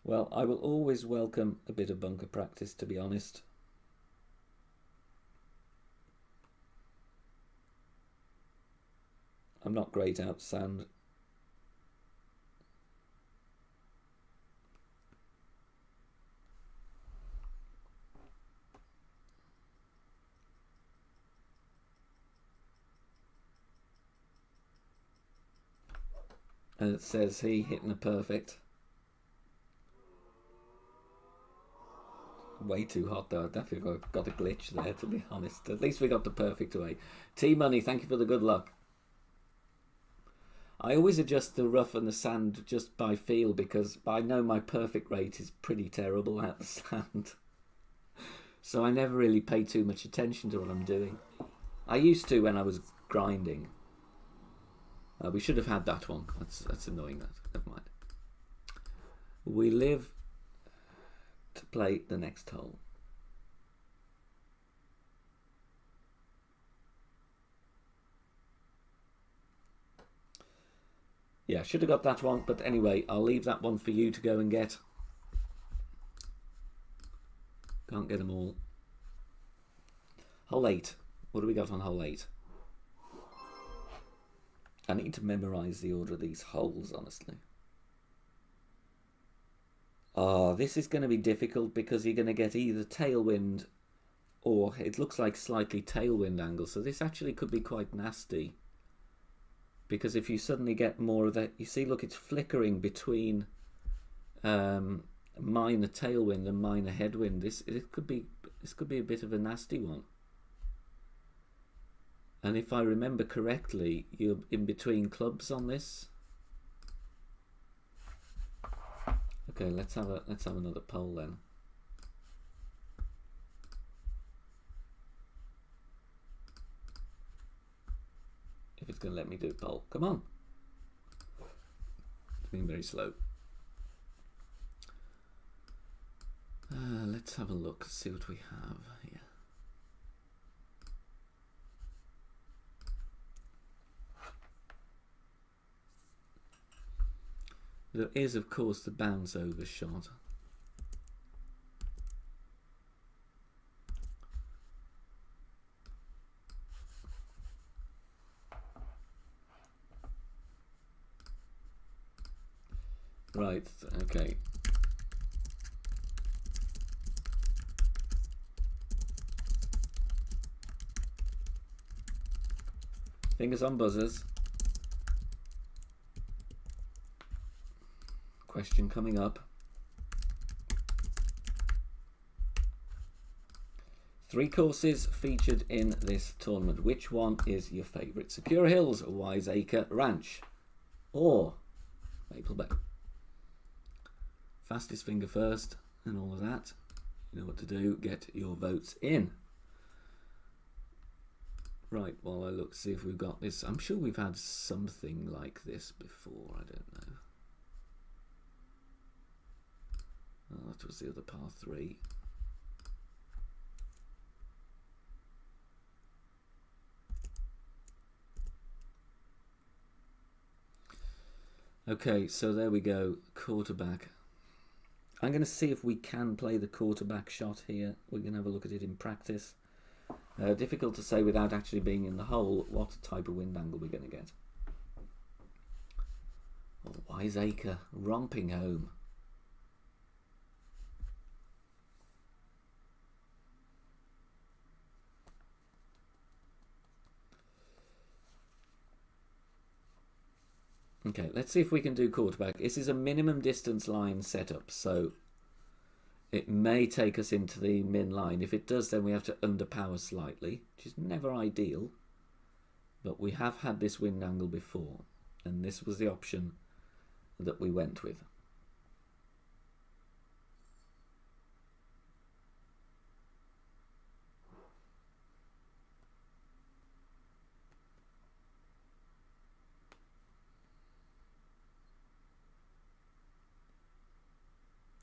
Well, I will always welcome a bit of bunker practice, to be honest. I'm not great out sand. And it says he hitting a perfect. Way too hot though. I definitely got a glitch there, to be honest. At least we got the perfect away. T-Money, thank you for the good luck. I always adjust the rough and the sand just by feel because I know my perfect rate is pretty terrible at the sand. So I never really pay too much attention to what I'm doing. I used to when I was grinding. We should have had that one. That's annoying. That never mind. We live to play the next hole. Yeah, should have got that one, but anyway, I'll leave that one for you to go and get. Can't get them all. Hole 8. What do we got on hole 8? I need to memorise the order of these holes, honestly. Oh, this is going to be difficult because you're going to get either tailwind or it looks like slightly tailwind angle. So this actually could be quite nasty. Because if you suddenly get more of that, you see, look, it's flickering between minor tailwind and minor headwind. This could be a bit of a nasty one. And if I remember correctly, you're in between clubs on this. Okay, let's have another poll then. If it's going to let me do a poll, come on. It's been very slow. Let's have a look, see what we have here. There is, of course, the bounce over shot. Right, okay. Fingers on buzzers. Question coming up. 3 courses featured in this tournament. Which one is your favourite? Secure Hills, Wiseacre Ranch, or Maple Bay? Fastest finger first and all of that. You know what to do. Get your votes in. Right, while I look, see if we've got this. I'm sure we've had something like this before. I don't know. Oh, that was the other par 3. Okay, so there we go. Quarterback. I'm going to see if we can play the quarterback shot here. We're going to have a look at it in practice. Difficult to say without actually being in the hole what type of wind angle we're going to get. Oh, Wiseacre romping home. Okay, let's see if we can do quarterback. This is a minimum distance line setup, so it may take us into the min line. If it does, then we have to underpower slightly, which is never ideal. But we have had this wind angle before, and this was the option that we went with.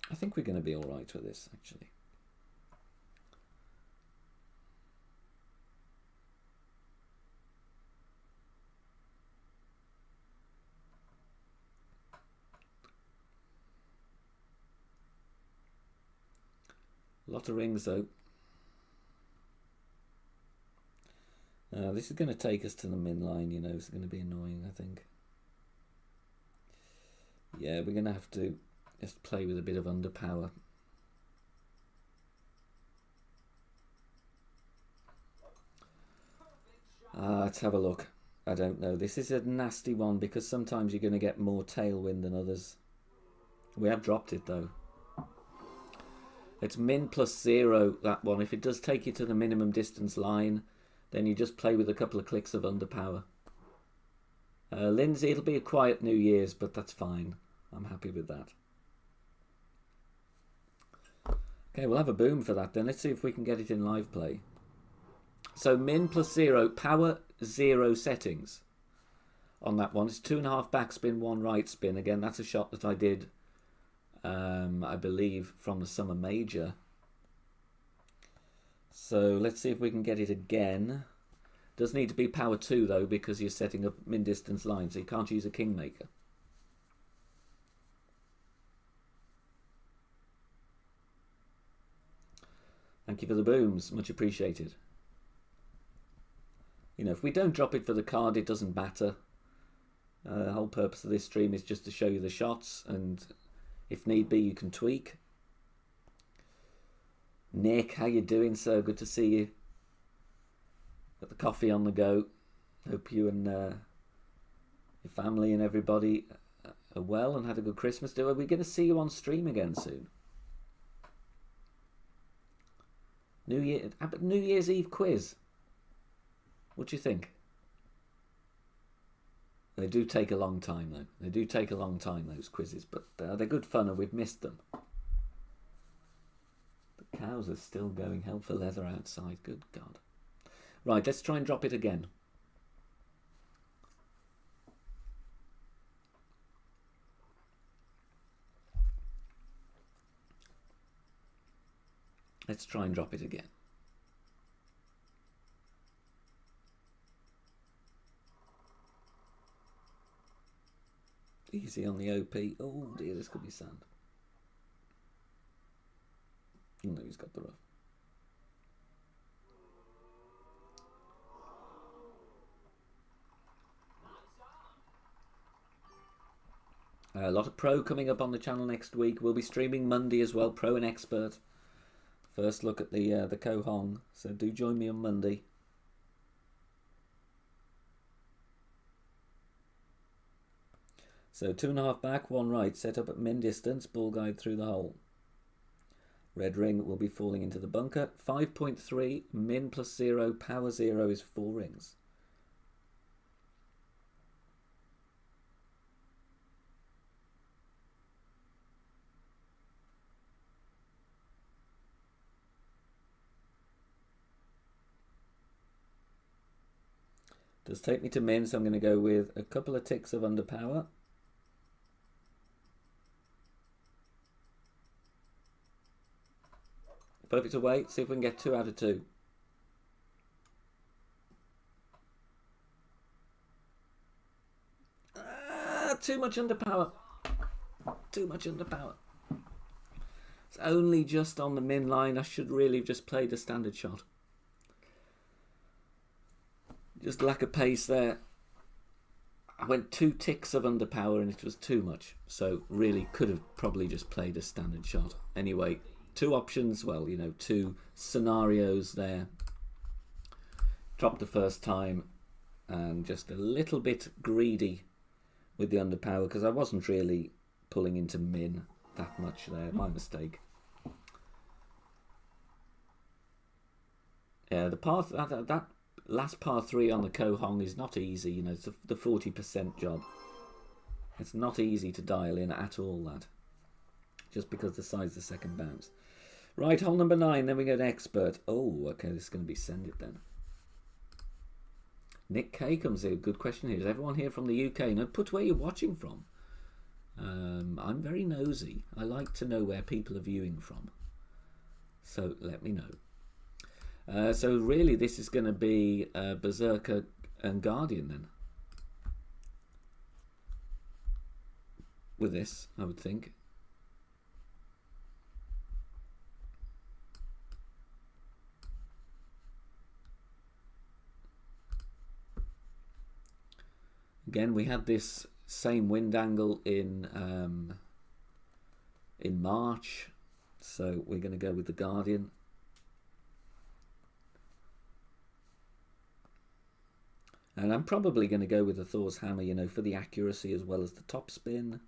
I think we're going to be all right with this, actually. A lot of rings, though. This is going to take us to the min line, you know. It's going to be annoying, I think. Yeah, we're going to have to just play with a bit of underpower. Let's have a look. I don't know. This is a nasty one because sometimes you're going to get more tailwind than others. We have dropped it though. It's min +0, that one. If it does take you to the minimum distance line, then you just play with a couple of clicks of underpower. Lindsay, it'll be a quiet New Year's, but that's fine. I'm happy with that. Okay, we'll have a boom for that then. Let's see if we can get it in live play. So min +0, power 0 settings on that one. It's 2.5 backspin, 1 right spin. Again, that's a shot that I did, I believe, from the Summer Major. So let's see if we can get it again. Does need to be power 2 though, because you're setting up min distance line, so you can't use a kingmaker. Thank you for the booms, much appreciated. You know, if we don't drop it for the card, it doesn't matter. The whole purpose of this stream is just to show you the shots, and if need be, you can tweak. Nick, how you doing, sir? Good to see you. Got the coffee on the go. Hope you and your family and everybody are well and had a good Christmas. Are we going to see you on stream again soon? New Year's Eve quiz. What do you think? They do take a long time, though. They do take a long time, those quizzes, but they're good fun, and we've missed them. The cows are still going. Hell for leather outside. Good God. Right, let's try and drop it again. Let's try and drop it again. Easy on the OP. Oh dear, this could be sand. No, he's got the rough. A lot of Pro coming up on the channel next week. We'll be streaming Monday as well, Pro and Expert. First look at the Koh Hong, so do join me on Monday. So 2.5 back, 1 right, set up at min distance, ball guide through the hole. Red ring will be falling into the bunker. 5.3, min plus 0, power 0 is 4 rings. Does take me to min, so I'm going to go with a couple of ticks of underpower. Perfect away. See if we can get 2 out of 2. Too much underpower. Too much underpower. It's only just on the min line. I should really have just played a standard shot. Just lack of pace there. I went 2 ticks of underpower and it was too much. So really could have probably just played a standard shot. Anyway, 2 options. Well, you know, 2 scenarios there. Dropped the first time and just a little bit greedy with the underpower because I wasn't really pulling into min that much there. My mistake. Yeah, the path that last par 3 on the Koh Hong is not easy. You know, it's the 40% job. It's not easy to dial in at all, that. Just because the size of the second bounce. Right, hole number 9, then we go to Expert. Oh, okay, this is going to be Send It then. Nick K comes here. Good question here. Is everyone here from the UK? No, put where you're watching from. I'm very nosy. I like to know where people are viewing from. So let me know. So really this is going to be Berserker and Guardian then. With this, I would think. Again, we had this same wind angle in March, so we're going to go with the Guardian. And I'm probably going to go with the Thor's Hammer, you know, for the accuracy as well as the top spin.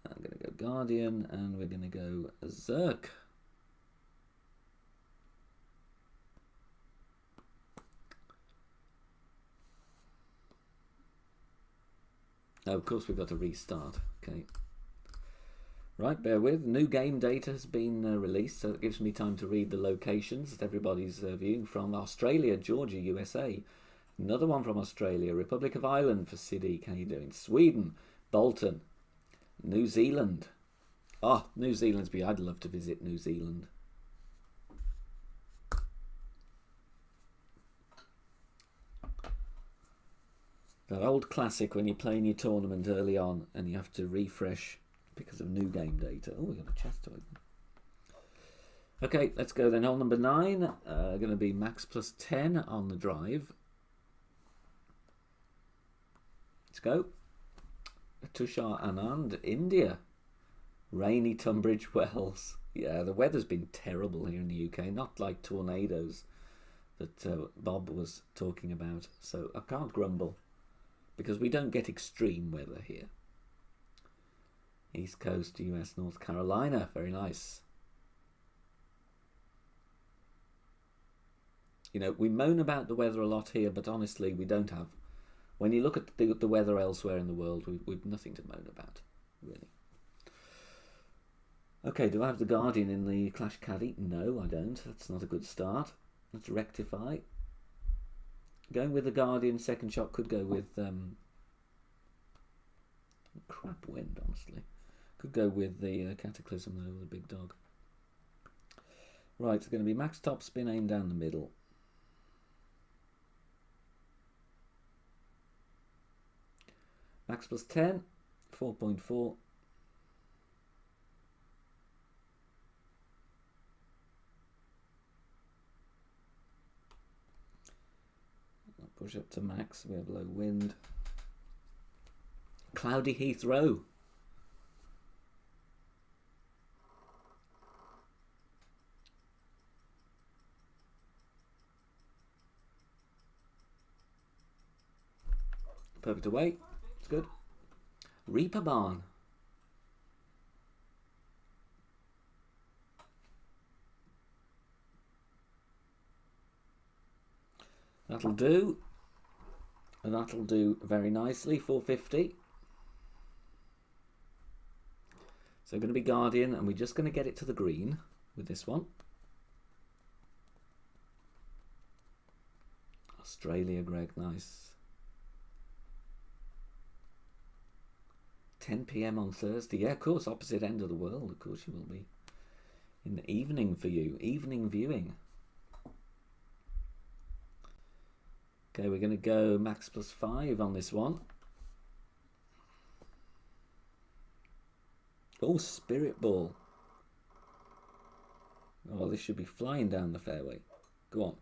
I'm going to go Guardian, and we're going to go Zerk. Oh, of course, we've got to restart. Okay. Right, bear with. New game data has been released, so it gives me time to read the locations that everybody's viewing from. Australia, Georgia, USA. Another one from Australia. Republic of Ireland for Siddiq. How you doing? Sweden, Bolton. New Zealand. Oh, New Zealand's be. I'd love to visit New Zealand. That old classic when you're playing your tournament early on and you have to refresh because of new game data. Oh, we've got a chest to open. Okay, let's go then. Hole number 9. Going to be max plus 10 on the drive. Let's go. Tushar Anand, India. Rainy Tunbridge Wells. Yeah, the weather's been terrible here in the UK. Not like tornadoes that Bob was talking about. So I can't grumble because we don't get extreme weather here. East Coast, US, North Carolina. Very nice. You know, we moan about the weather a lot here, but honestly, we don't have. When you look at the weather elsewhere in the world, we've nothing to moan about, really. Okay, do I have the Guardian in the Clash Caddy? No, I don't. That's not a good start. Let's rectify. Going with the Guardian, second shot could go with... crap wind, honestly. Could go with the Cataclysm, though, with the big dog. Right, it's going to be max top spin, aim down the middle. Max plus 10, 4.4. Push up to max, we have low wind. Cloudy Heathrow. Perfect away, it's good. Reaper Barn. That'll do. And that'll do very nicely, 450. So going to be Guardian, and we're just going to get it to the green with this one. Australia, Greg, nice. 10 PM on Thursday. Yeah, of course, opposite end of the world. Of course you will be. In the evening for you. Evening viewing. Okay, we're going to go max plus 5 on this one. Oh, Spirit Ball. Oh, this should be flying down the fairway. Go on.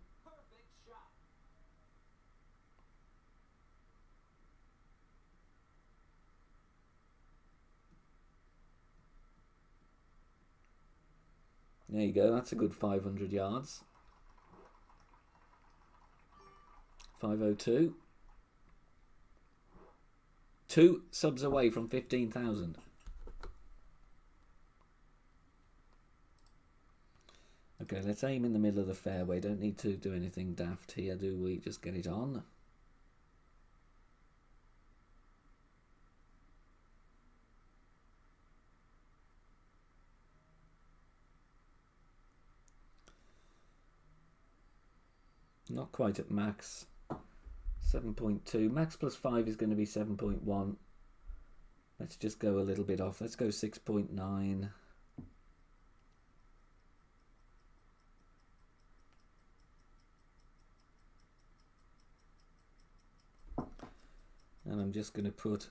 There you go, that's a good 500 yards. 502. 2 subs away from 15,000. Okay, let's aim in the middle of the fairway. Don't need to do anything daft here, do we? Just get it on. Not quite at max. 7.2. Max plus 5 is going to be 7.1. Let's just go a little bit off. Let's go 6.9. And I'm just going to put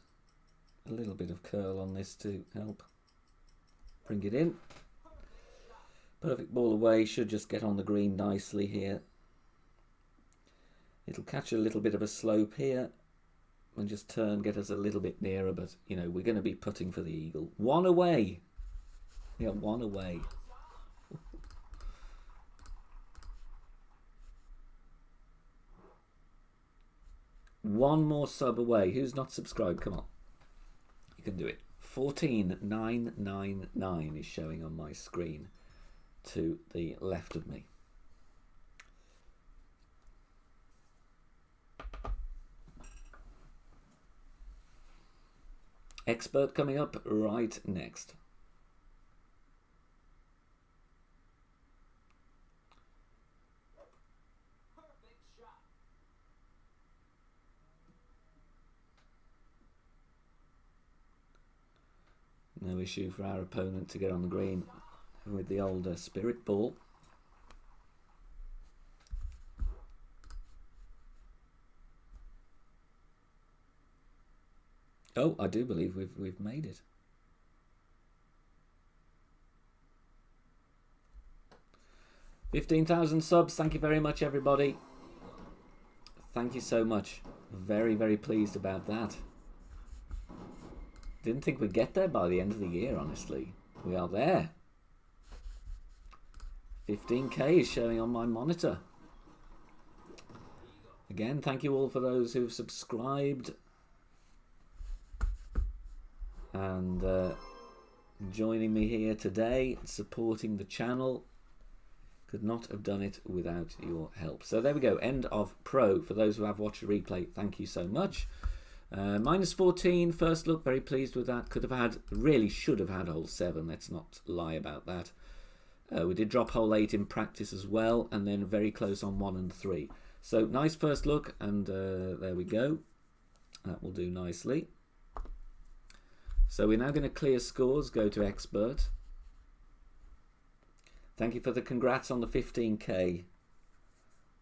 a little bit of curl on this to help bring it in. Perfect ball away. Should just get on the green nicely here. It'll catch a little bit of a slope here and just turn, get us a little bit nearer, but, you know, we're going to be putting for the eagle. 1 away. Yeah, 1 away. One more sub away. Who's not subscribed? Come on. You can do it. 14,999 is showing on my screen to the left of me. Expert coming up right next. No issue for our opponent to get on the green with the older Spirit Ball. Oh, I do believe we've made it. $15,000 subs. Thank you very much, everybody. Thank you so much. Very, very pleased about that. Didn't think we'd get there by the end of the year, honestly. We are there. 15K is showing on my monitor. Again, thank you all for those who've subscribed and joining me here today, supporting the channel. Could not have done it without your help. So there we go. End of Pro. For those who have watched the replay, thank you so much. -14, first look, very pleased with that. Could have had, really should have had hole 7. Let's not lie about that. We did drop hole 8 in practice as well, and then very close on 1 and 3. So nice first look, and there we go. That will do nicely. So we're now going to clear scores, go to expert. Thank you for the congrats on the 15k.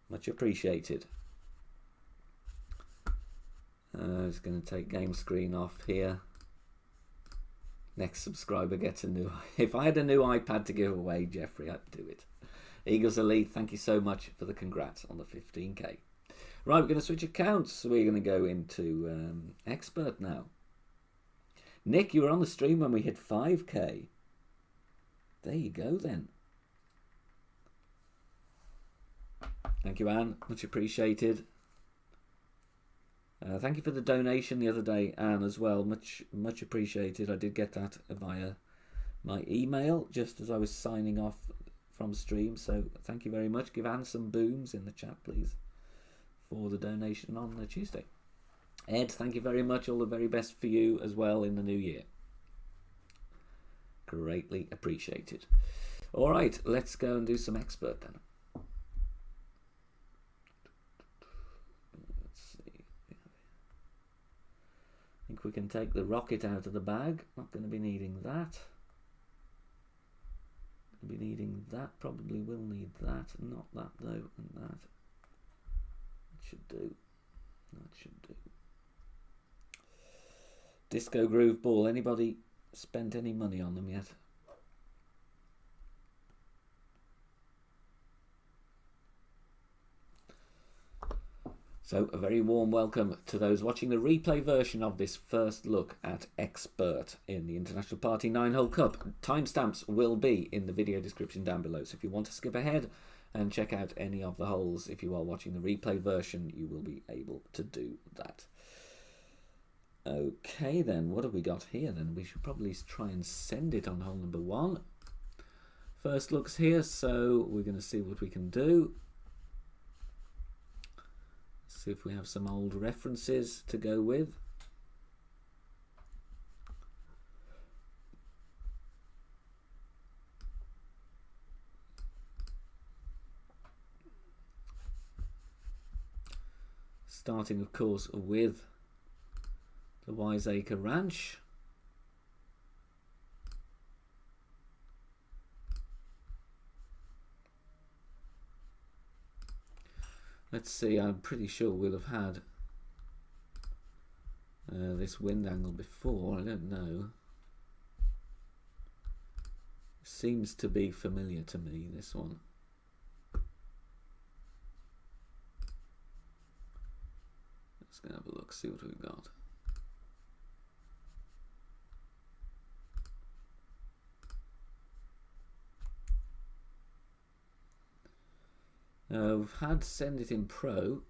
Much appreciated. Just going to take game screen off here. Next subscriber gets a new... If I had a new iPad to give away, Jeffrey, I'd do it. Eagles Elite, thank you so much for the congrats on the 15k. Right, we're going to switch accounts. We're going to go into expert now. Nick, you were on the stream when we hit 5k. There you go then. Thank you, Anne. Much appreciated. Thank you for the donation the other day, Anne, as well. Much appreciated. I did get that via my email just as I was signing off from stream. So thank you very much. Give Anne some booms in the chat, please, for the donation on the Tuesday. Ed, thank you very much. All the very best for you as well in the new year. Greatly appreciated. All right, let's go and do some expert then. I think we can take the rocket out of the bag. Not going to be needing that. Going to be needing that. Probably will need that. Not that though. And that. That should do. That should do. Disco Groove Ball. Anybody spent any money on them yet? So a very warm welcome to those watching the replay version of this first look at Expert in the International Party 9-Hole Cup. Timestamps will be in the video description down below. So if you want to skip ahead and check out any of the holes, if you are watching the replay version, you will be able to do that. Okay then, what have we got here then? We should probably try and send it on hole number 1. First looks here, so we're going to see what we can do. See if we have some old references to go with. Starting, of course, with the Wiseacre Ranch. Let's see, I'm pretty sure we'll have had this wind angle before. I don't know. Seems to be familiar to me, this one. Let's go have a look, see what we've got. We've had Send It in Pro.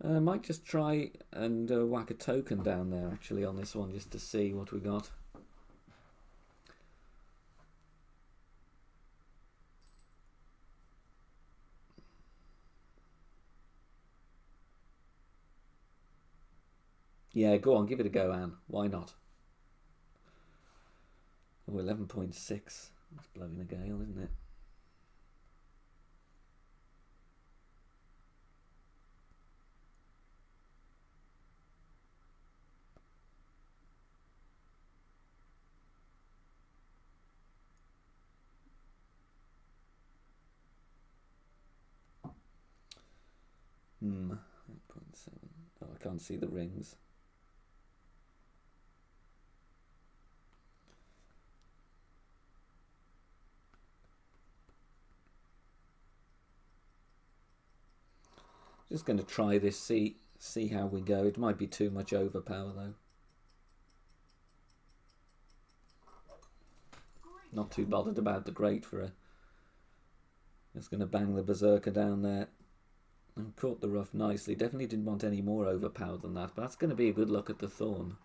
Might just try and whack a token down there actually on this one just to see what we got. Yeah, go on, give it a go, Anne. Why not? Oh, 11.6. That's blowing a gale, isn't it? Hmm, 8.7. Oh, I can't see the rings. Just going to try this, see how we go. It might be too much overpower though. Not too bothered about the grate for a... Just going to bang the berserker down there. And caught the rough nicely. Definitely didn't want any more overpower than that, but that's going to be a good look at the thorn.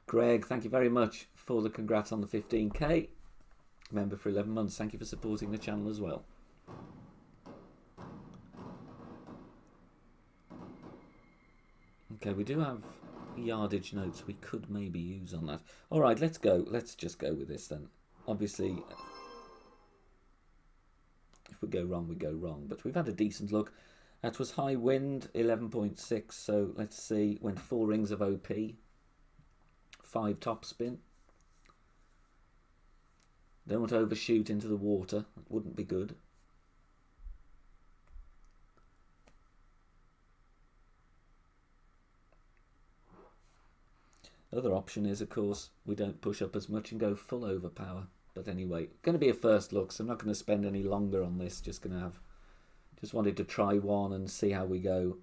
Greg, thank you very much for the congrats on the 15k. Member for 11 months. Thank you for supporting the channel as well. Okay, we do have yardage notes we could maybe use on that. All right, let's go. Let's just go with this then. Obviously, if we go wrong, we go wrong. But we've had a decent look. That was high wind, 11.6. So let's see. Went 4 rings of OP. 5 top spin. Don't overshoot into the water. That wouldn't be good. The other option is, of course, we don't push up as much and go full overpower. But anyway, going to be a first look, so I'm not going to spend any longer on this. Just wanted to try one and see how we go.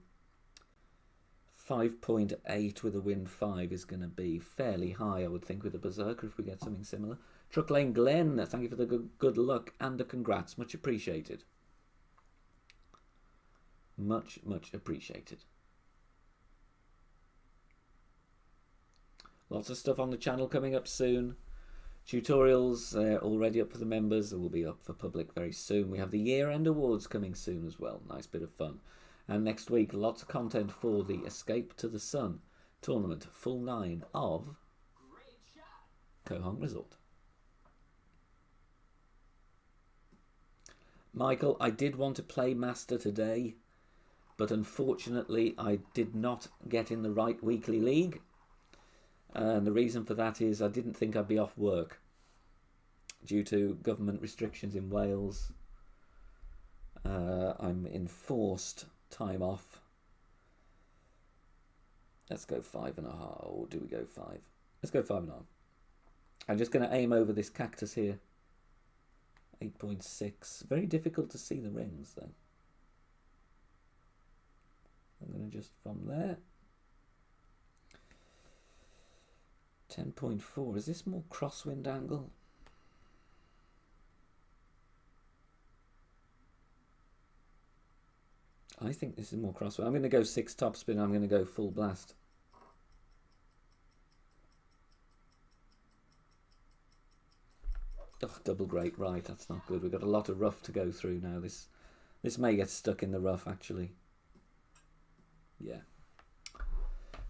5.8 with a wind 5 is going to be fairly high, I would think, with a Berserker if we get something similar. Truck Lane Glen, thank you for the good luck and the congrats. Much appreciated. Much appreciated. Lots of stuff on the channel coming up soon. Tutorials already up for the members. They will be up for public very soon. We have the year-end awards coming soon as well. Nice bit of fun. And next week, lots of content for the Escape to the Sun tournament. Full 9 of Koh Hong Resort. Michael, I did want to play Master today, but unfortunately I did not get in the right weekly league. And the reason for that is I didn't think I'd be off work due to government restrictions in Wales. I'm enforced time off. Let's go 5.5, or do we go 5? Let's go 5.5. I'm just going to aim over this cactus here. 8.6. Very difficult to see the rings though. I'm going to just from there. 10.4. Is this more crosswind angle? I think this is more crosswind. I'm going to go 6 topspin. I'm going to go full blast. Ugh, double great right. That's not good. We've got a lot of rough to go through now. This may get stuck in the rough actually. Yeah.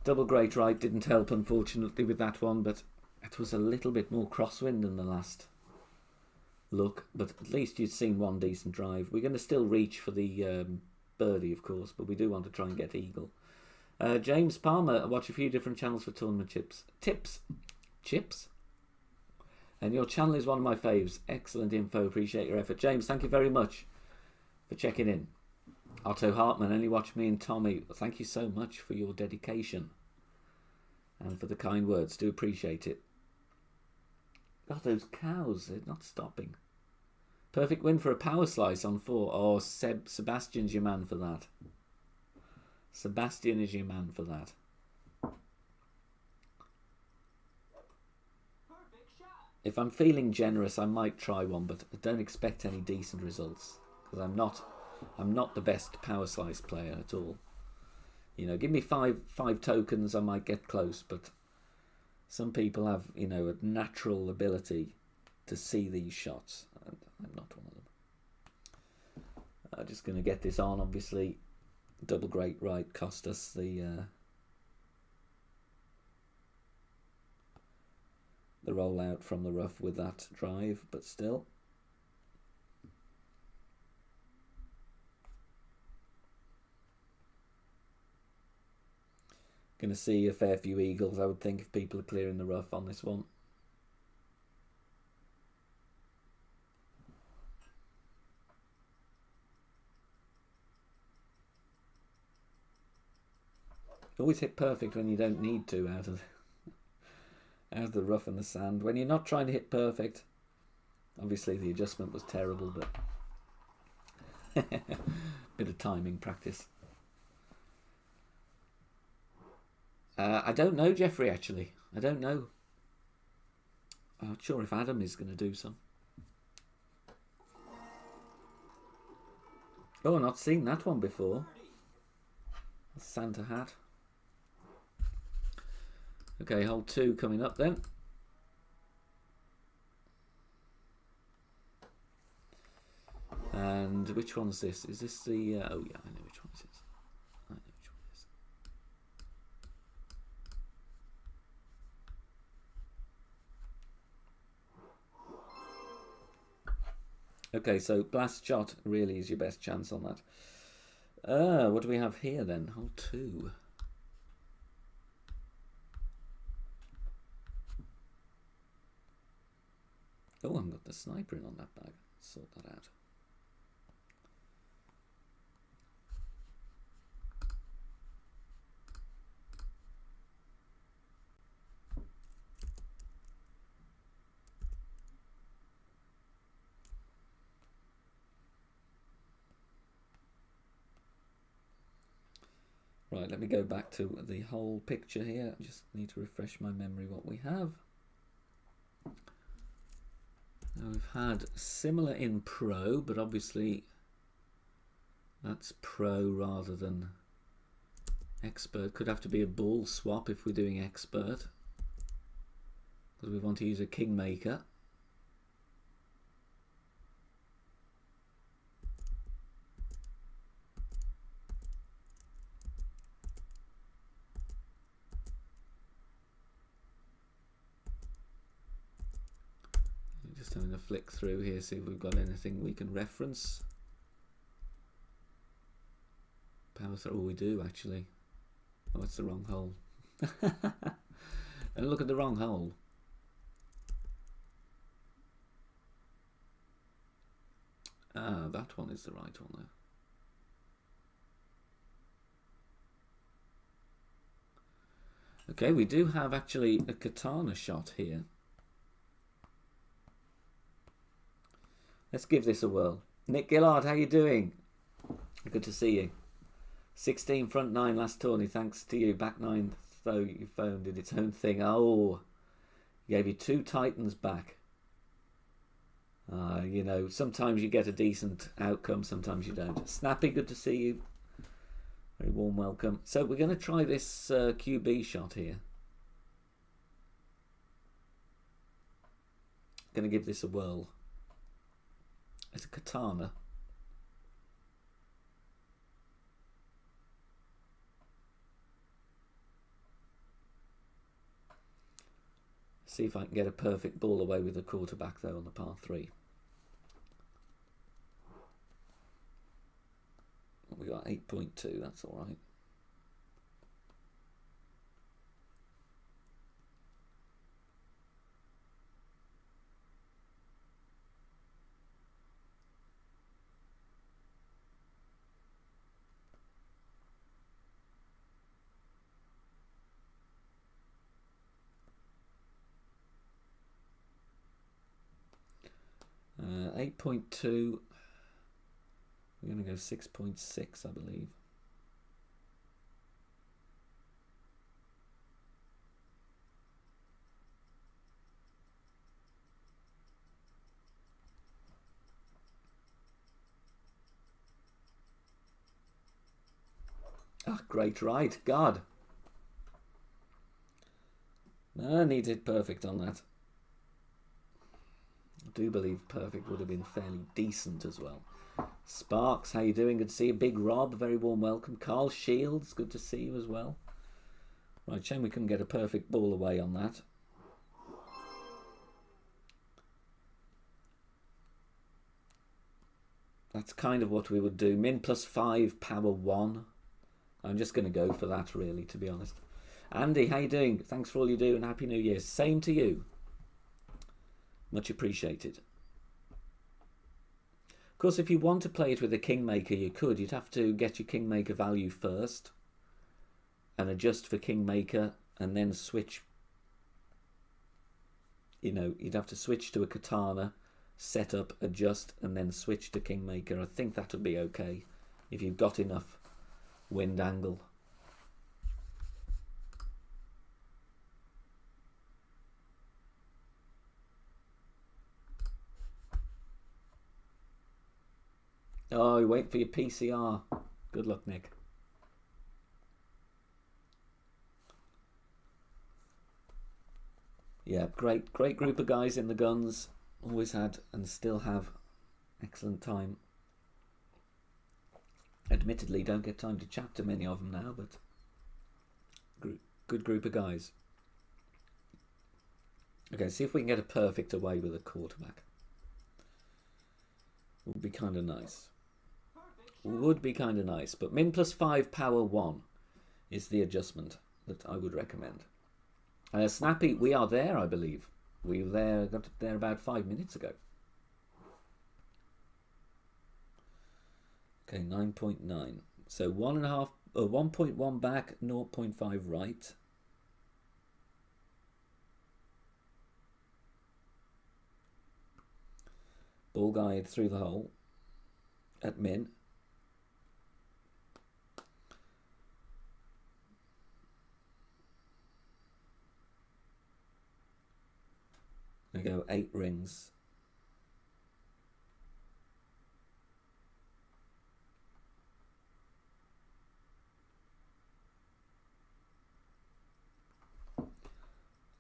Double great right didn't help unfortunately with that one, but it was a little bit more crosswind than the last look. But at least you'd seen one decent drive. We're going to still reach for the birdie, of course, but we do want to try and get eagle. James Palmer, I watch a few different channels for tournament chips. And your channel is one of my faves. Excellent info. Appreciate your effort. James, thank you very much for checking in. Otto Hartman, only watch me and Tommy. Thank you so much for your dedication and for the kind words. Do appreciate it. God, those cows, they're not stopping. Perfect win for a power slice on 4. Oh, Sebastian's your man for that. Sebastian is your man for that. If I'm feeling generous, I might try one, but I don't expect any decent results because I'm not the best power slice player at all. You know, give me five tokens, I might get close, but some people have, you know, a natural ability to see these shots, and I'm not one of them. I'm just going to get this on, obviously. Double great right cost us the rollout from the rough with that drive, but still. Going to see a fair few eagles, I would think, if people are clearing the rough on this one. Always hit perfect when you don't need to out of the rough and the sand. When you're not trying to hit perfect, obviously the adjustment was terrible, but bit of timing practice. I don't know, Jeffrey, actually. I don't know. I'm not sure if Adam is going to do some. Oh, I've not seen that one before. Santa hat. Okay, hole 2 coming up then. And which one's this? Is this the... oh yeah, I know which one it is. I know which one it is. Okay, so blast shot really is your best chance on that. What do we have here then? Hole 2. Oh, I've got the sniper in on that bag. Sort that out. Right, let me go back to the whole picture here. I just need to refresh my memory what we have. Now we've had similar in Pro, but obviously that's Pro rather than Expert. Could have to be a ball swap if we're doing Expert, because we want to use a Kingmaker. Just having a flick through here, see if we've got anything we can reference. Power throw, oh, we do actually. Oh, it's the wrong hole. And look at the wrong hole. Ah, that one is the right one though. Okay, we do have actually a katana shot here. Let's give this a whirl. Nick Gillard, how you doing? Good to see you. 16 front 9 last tourney, thanks to you. Back 9 though your phone did its own thing. Oh, gave you 2 Titans back. You know, sometimes you get a decent outcome, sometimes you don't. Snappy, good to see you. Very warm welcome. So we're going to try this QB shot here. Going to give this a whirl. It's a katana. See if I can get a perfect ball away with the quarterback though on the par 3. We got 8.2, that's all right. Uh, 8.2. We're going to go 6.6, I believe. Ah, great ride. God. No, needed perfect on that. I do believe perfect would have been fairly decent as well. Sparks, how you doing? Good to see you. Big Rob, very warm welcome. Carl Shields, good to see you as well. Right, shame we couldn't get a perfect ball away on that. That's kind of what we would do. Min +5, power 1. I'm just going to go for that, really, to be honest. Andy, how you doing? Thanks for all you do and Happy New Year. Same to you. Much appreciated. Of course, if you want to play it with a Kingmaker, you could. You'd have to get your Kingmaker value first and adjust for Kingmaker and then switch. You know, you'd have to switch to a Katana, set up, adjust, and then switch to Kingmaker. I think that would be okay if you've got enough wind angle. Oh, wait for your PCR. Good luck, Nick. Yeah, great group of guys in the guns. Always had and still have excellent time. Admittedly, don't get time to chat to many of them now, but good group of guys. Okay, see if we can get a perfect away with a quarterback. Would be kind of nice. Would be kind of nice, but min +5 power 1 is the adjustment that I would recommend. Snappy, we are there, I believe. We were got there about 5 minutes ago. Okay, 9.9. So 1.1 back, 0.5 right. Ball guide through the hole at min. I go 8 rings.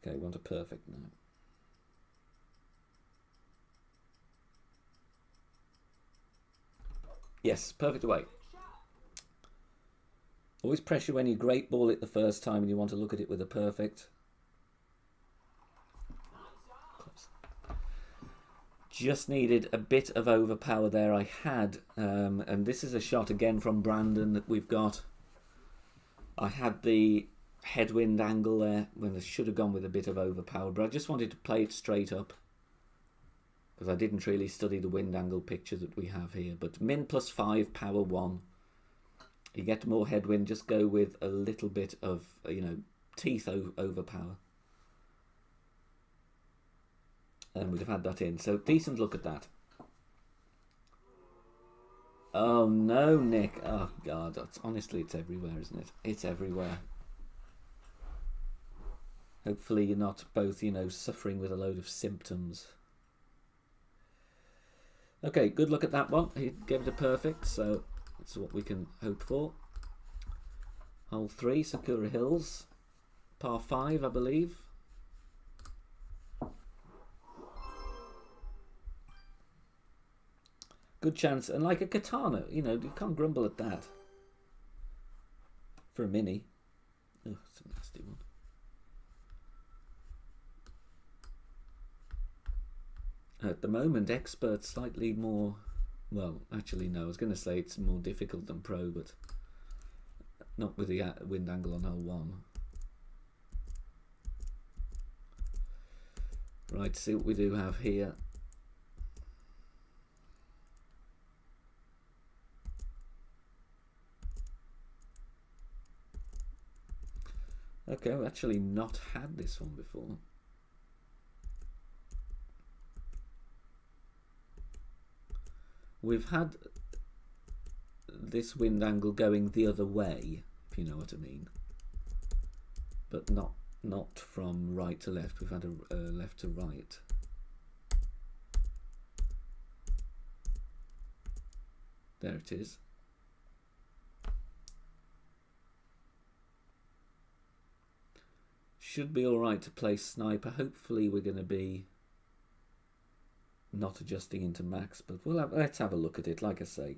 Okay, want a perfect now. Yes, perfect away. Always pressure when you great ball it the first time and you want to look at it with a perfect. Just needed a bit of overpower there. I had, and this is a shot again from Brandon that we've got. I had the headwind angle there when I should have gone with a bit of overpower, but I just wanted to play it straight up because I didn't really study the wind angle picture that we have here. But min +5 power 1. You get more headwind, just go with a little bit of, teeth overpower. And we'd have had that in. So decent look at that. Oh no, Nick. Oh God, honestly, it's everywhere, isn't it? It's everywhere. Hopefully you're not both, suffering with a load of symptoms. Okay, good look at that one. He gave it a perfect, so that's what we can hope for. Hole 3, Sakura Hills. Par 5, I believe. Good chance, and like a katana, you can't grumble at that. For a mini. Oh, it's a nasty one. At the moment, expert slightly more, well, actually no, I was going to say it's more difficult than pro, but not with the wind angle on hole 1. Right, see what we do have here. Okay, I've actually not had this one before. We've had this wind angle going the other way, if you know what I mean. But not from right to left. We've had a left to right. There it is. Should be alright to play sniper. Hopefully we're going to be not adjusting into max, but let's have a look at it. Like I say,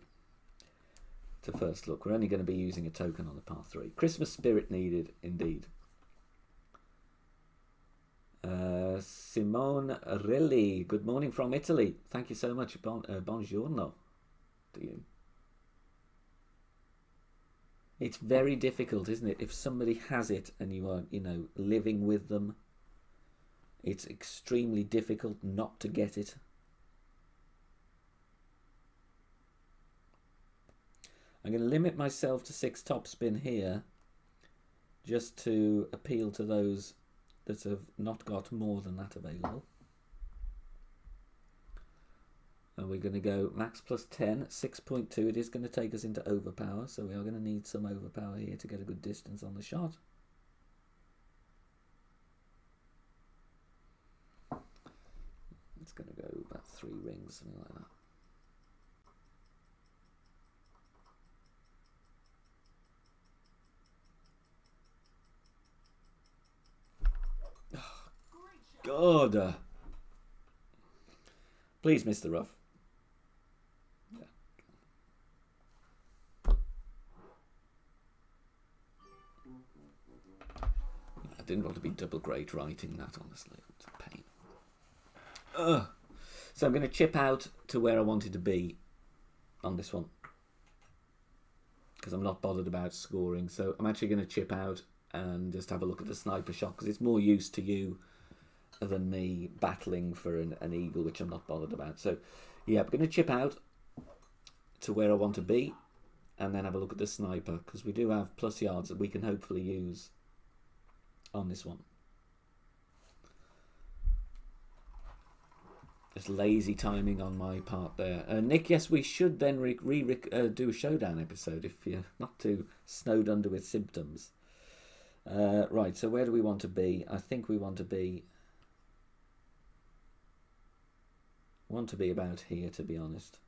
it's a first look. We're only going to be using a token on the par 3. Christmas spirit needed, indeed. Simone Rilli, good morning from Italy. Thank you so much. Buongiorno to you. It's very difficult, isn't it? If somebody has it and you are, living with them, it's extremely difficult not to get it. I'm going to limit myself to 6 topspin here, just to appeal to those that have not got more than that available. And we're going to go max +10, 6.2. It is going to take us into overpower, so we are going to need some overpower here to get a good distance on the shot. It's going to go about 3 rings, something like that. Order. Please miss the rough. Yeah. I didn't want to be double great writing that, honestly. It's a pain. Ugh. So I'm going to chip out to where I wanted to be on this one, because I'm not bothered about scoring. So I'm actually going to chip out and just have a look at the sniper shot, because it's more use to you than me battling for an eagle, which I'm not bothered about. So yeah, I'm going to chip out to where I want to be and then have a look at the sniper, because we do have plus yards that we can hopefully use on this one. Just lazy timing on my part there. Nick, yes, we should then do a showdown episode if you're not too snowed under with symptoms. Right, so where do we want to be? I think we want to be about here, to be honest.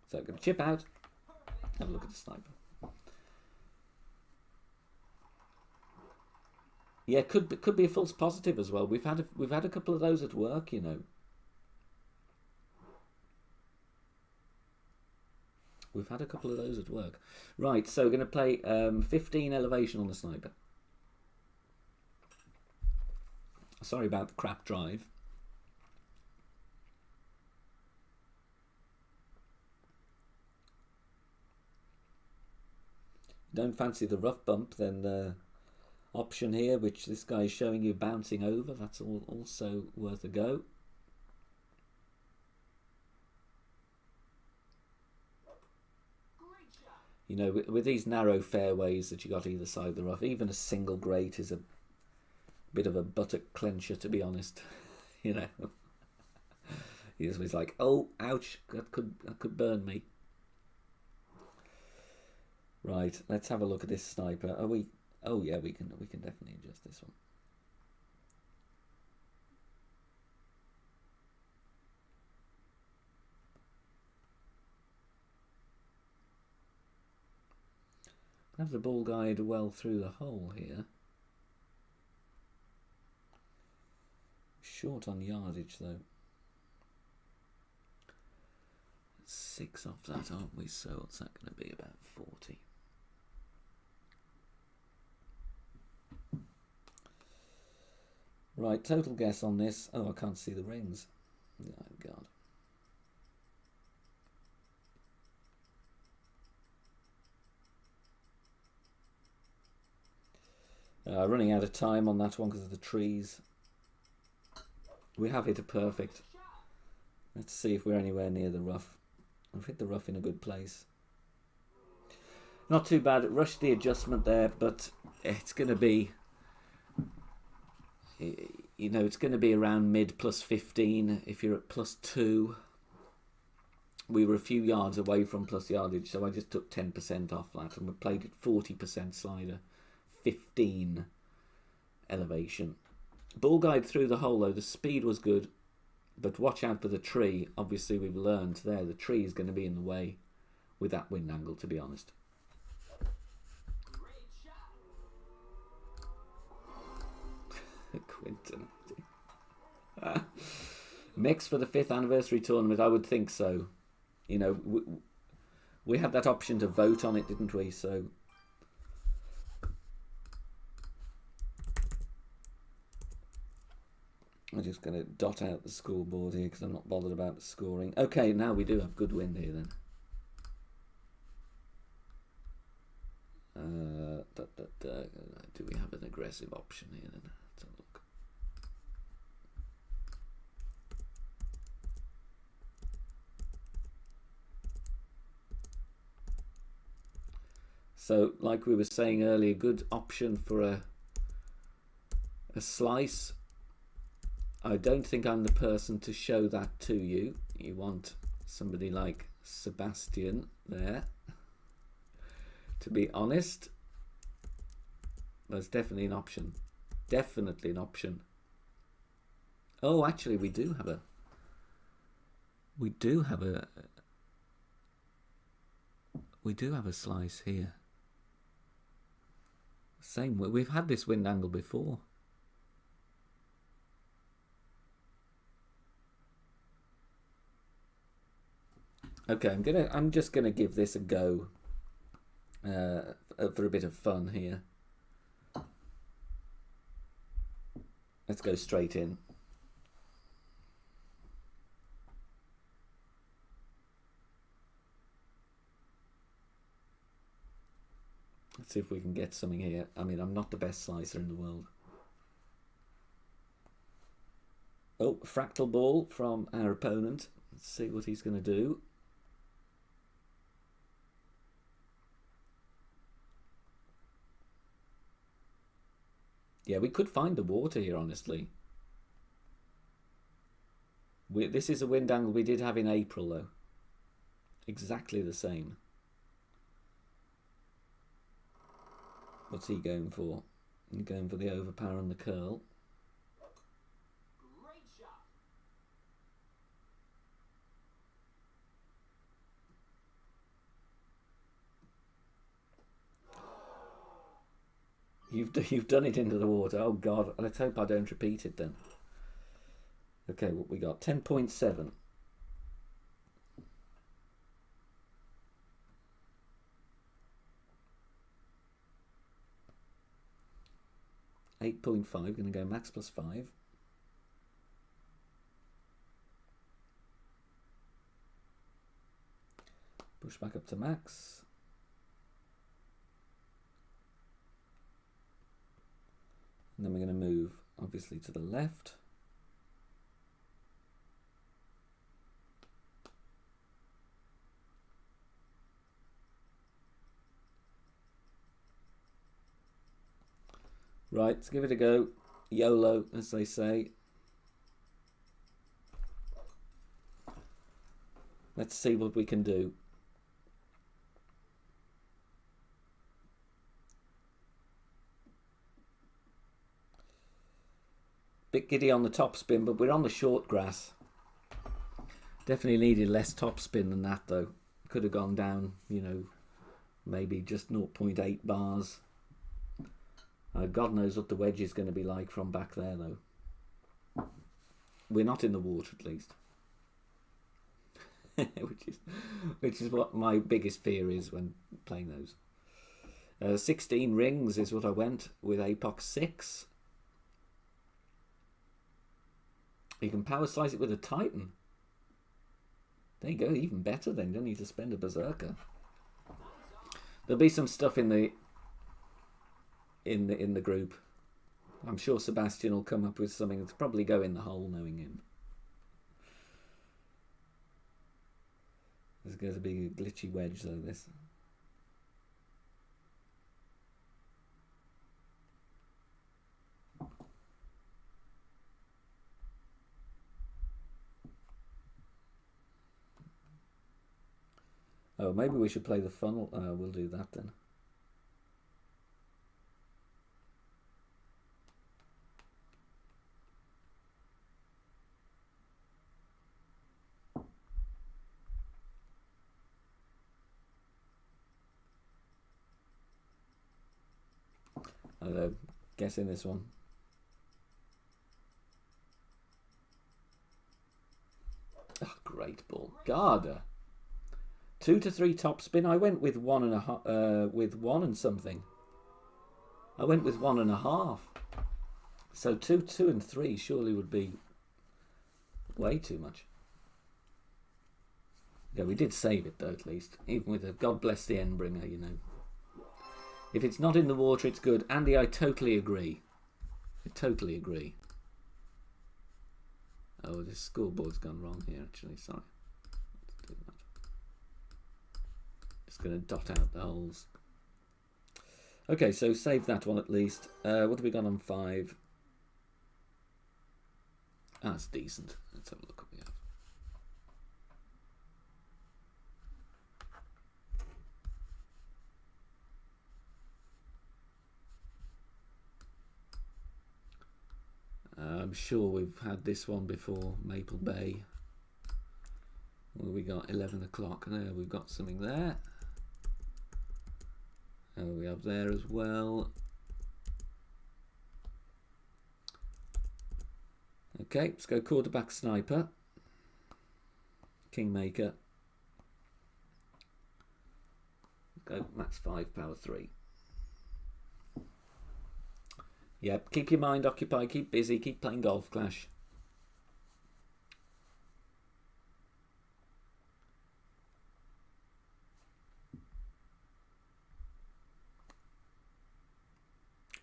So I'm going to chip out, have a look at the sniper. Yeah, could be a false positive as well. We've had a couple of those at work, you know. We've had a couple of those at work. Right, so we're going to play 15 elevation on the sniper. Sorry about the crap drive. Don't fancy the rough bump, then the option here, which this guy is showing you bouncing over, that's also worth a go. You know, with these narrow fairways that you got either side of the rough, even a single great is a bit of a buttock clencher, to be honest. You know, he's always like, oh, ouch, that could burn me. Right, let's have a look at this sniper. Are we? Oh yeah, we can definitely adjust this one. Have the ball guide well through the hole here. Short on yardage though. 6 off that, aren't we? So what's that going to be? About 40. Right, total guess on this. Oh, I can't see the rings. Oh God. Running out of time on that one because of the trees. We have hit a perfect. Let's see if we're anywhere near the rough. We've hit the rough in a good place. Not too bad. It rushed the adjustment there, but it's going to be, you know, it's going to be around mid plus 15 if you're at plus 2. We were a few yards away from plus yardage, so I just took 10% off that, and we played it 40% slider, 15 elevation. Ball guide through the hole though, the speed was good, but watch out for the tree. Obviously we've learned there the tree is going to be in the way with that wind angle, to be honest. Quinton. Mix for the 5th anniversary tournament, I would think so. You know, we had that option to vote on it, didn't we? So I'm just going to dot out the scoreboard here because I'm not bothered about the scoring. Okay, now we do have good wind here then. Do we have an aggressive option here then? Let's have a look. So, like we were saying earlier, good option for a slice. I don't think I'm the person to show that to you. You want somebody like Sebastian there. To be honest, that's definitely an option. Definitely an option. Oh, actually, we do have a slice here. Same way. We've had this wind angle before. Okay, I'm just gonna give this a go for a bit of fun here. Let's go straight in. Let's see if we can get something here. I mean, I'm not the best slicer in the world. Oh, fractal ball from our opponent. Let's see what he's going to do. Yeah, we could find the water here, honestly. This is a wind angle we did have in April, though. Exactly the same. What's he going for? He's going for the overpower and the curl. Great shot. You've done it into the water. Oh God! Let's hope I don't repeat it then. Okay, what we got? 10.7. 8.5, going to go max plus 5. Push back up to max. And then we're going to move, obviously, to the left. Right, let's give it a go. YOLO, as they say. Let's see what we can do. Bit giddy on the top spin, but we're on the short grass. Definitely needed less top spin than that, though. Could have gone down, you know, maybe just 0.8 bars. God knows what the wedge is going to be like from back there, though. We're not in the water, at least. which is what my biggest fear is when playing those. 16 rings is what I went with Apox 6. You can power slice it with a Titan. There you go, even better then. You don't need to spend a Berserker. There'll be some stuff in the group. I'm sure Sebastian will come up with something that's probably go in the hole, knowing him. There's going to be a glitchy wedge, though, this. Oh, maybe we should play the funnel. We'll do that then. Guessing this one. Oh, great ball. Garda. 2 to 3 top spin. I went with 1.5. With 1 and something. I went with 1.5. So 2, 2 and 3 surely would be way too much. Yeah, we did save it though, at least. Even with a God bless the Endbringer, you know. If it's not in the water, it's good. Andy, I totally agree. I totally agree. Oh, this scoreboard's gone wrong here, actually. Sorry. Let's do that. Just going to dot out the holes. Okay, so save that one at least. What have we got on 5? Ah, that's decent. Let's have a look what we have. I'm sure we've had this one before, Maple Bay. Well, we got 11 o'clock there. We've got something there. And we have there as well. Okay, let's go quarterback sniper. Kingmaker. Go max 5, power 3. Yep, keep your mind occupied, keep busy, keep playing Golf Clash.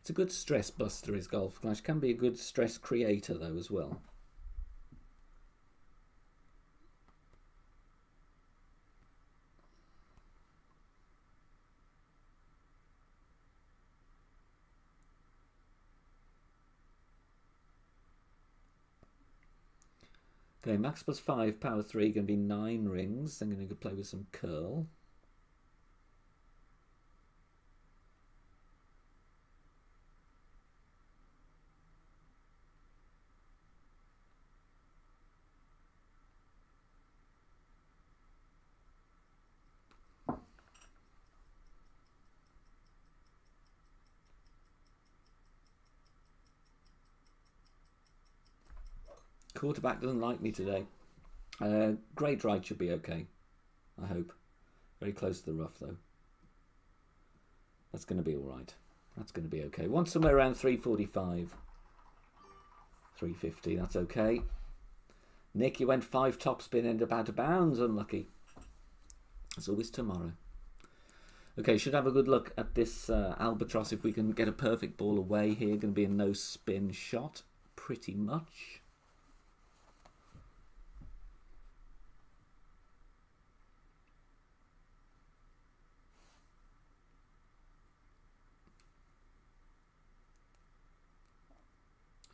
It's a good stress buster, is Golf Clash. Can be a good stress creator, though, as well. Okay, max plus 5, power 3, going to be 9 rings. I'm going to play with some curl. Quarterback doesn't like me today. Great right should be okay, I hope. Very close to the rough, though. That's going to be all right. That's going to be okay. Want somewhere around 345. 350, that's okay. Nick, you went 5 topspin, ended up out of bounds. Unlucky. It's always tomorrow. Okay, should have a good look at this Albatross if we can get a perfect ball away here. Going to be a no spin shot, pretty much.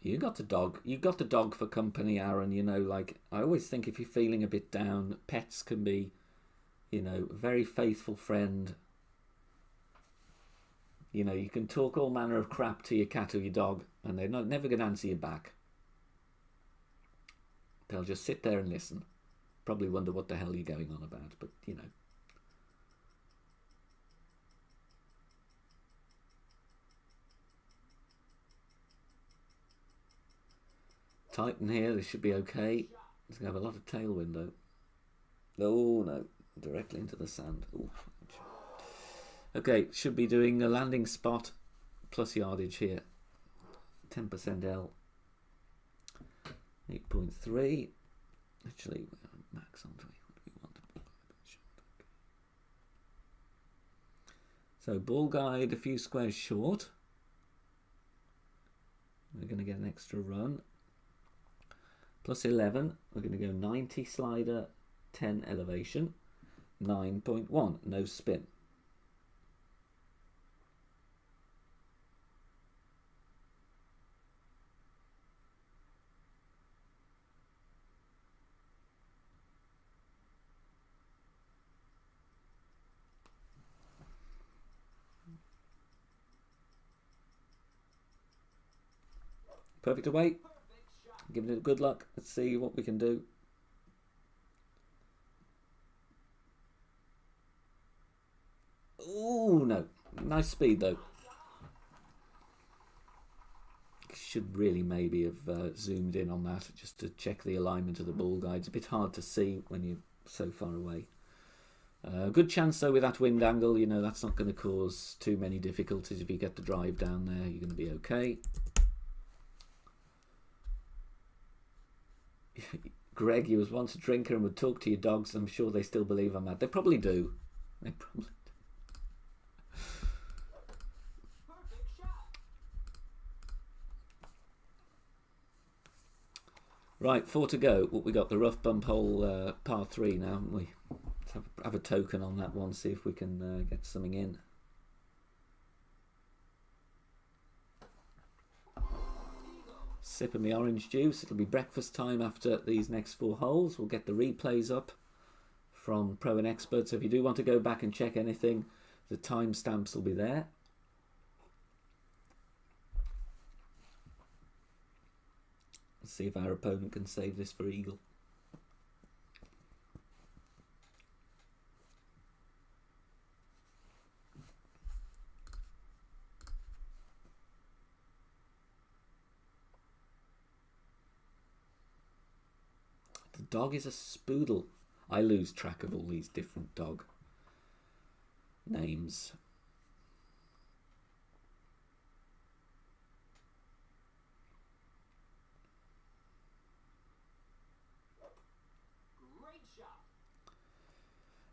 You got the dog. You got the dog for company, Aaron. You know, like I always think, if you're feeling a bit down, pets can be, you know, a very faithful friend. You know, you can talk all manner of crap to your cat or your dog, and they're never going to answer you back. They'll just sit there and listen. Probably wonder what the hell you're going on about, but you know. Tighten here, this should be okay. It's going to have a lot of tailwind though. Oh no, directly into the sand. Ooh. Okay, should be doing a landing spot plus yardage here. 10% L. 8.3. Actually, max on 3. What do we want? So ball guide a few squares short. We're going to get an extra run. Plus 11, we're going to go 90 slider, 10 elevation, 9.1, no spin. Perfect away. Giving it good luck. Let's see what we can do. Oh no. Nice speed though. Should really maybe have zoomed in on that just to check the alignment of the ball guide. It's a bit hard to see when you're so far away. Good chance though with that wind angle. You know, that's not going to cause too many difficulties. If you get the drive down there, you're going to be okay. Greg, you was once a drinker and would talk to your dogs. I'm sure they still believe I'm mad. They probably do. They probably do. Right, 4 to go. What we got? The rough bump hole par 3 now, haven't we? Let's have a token on that one, see if we can get something in. Sipping my orange juice. It'll be breakfast time after these next 4 holes. We'll get the replays up from Pro and Expert. So if you do want to go back and check anything, the timestamps will be there. Let's see if our opponent can save this for eagle. The dog is a spoodle. I lose track of all these different dog names.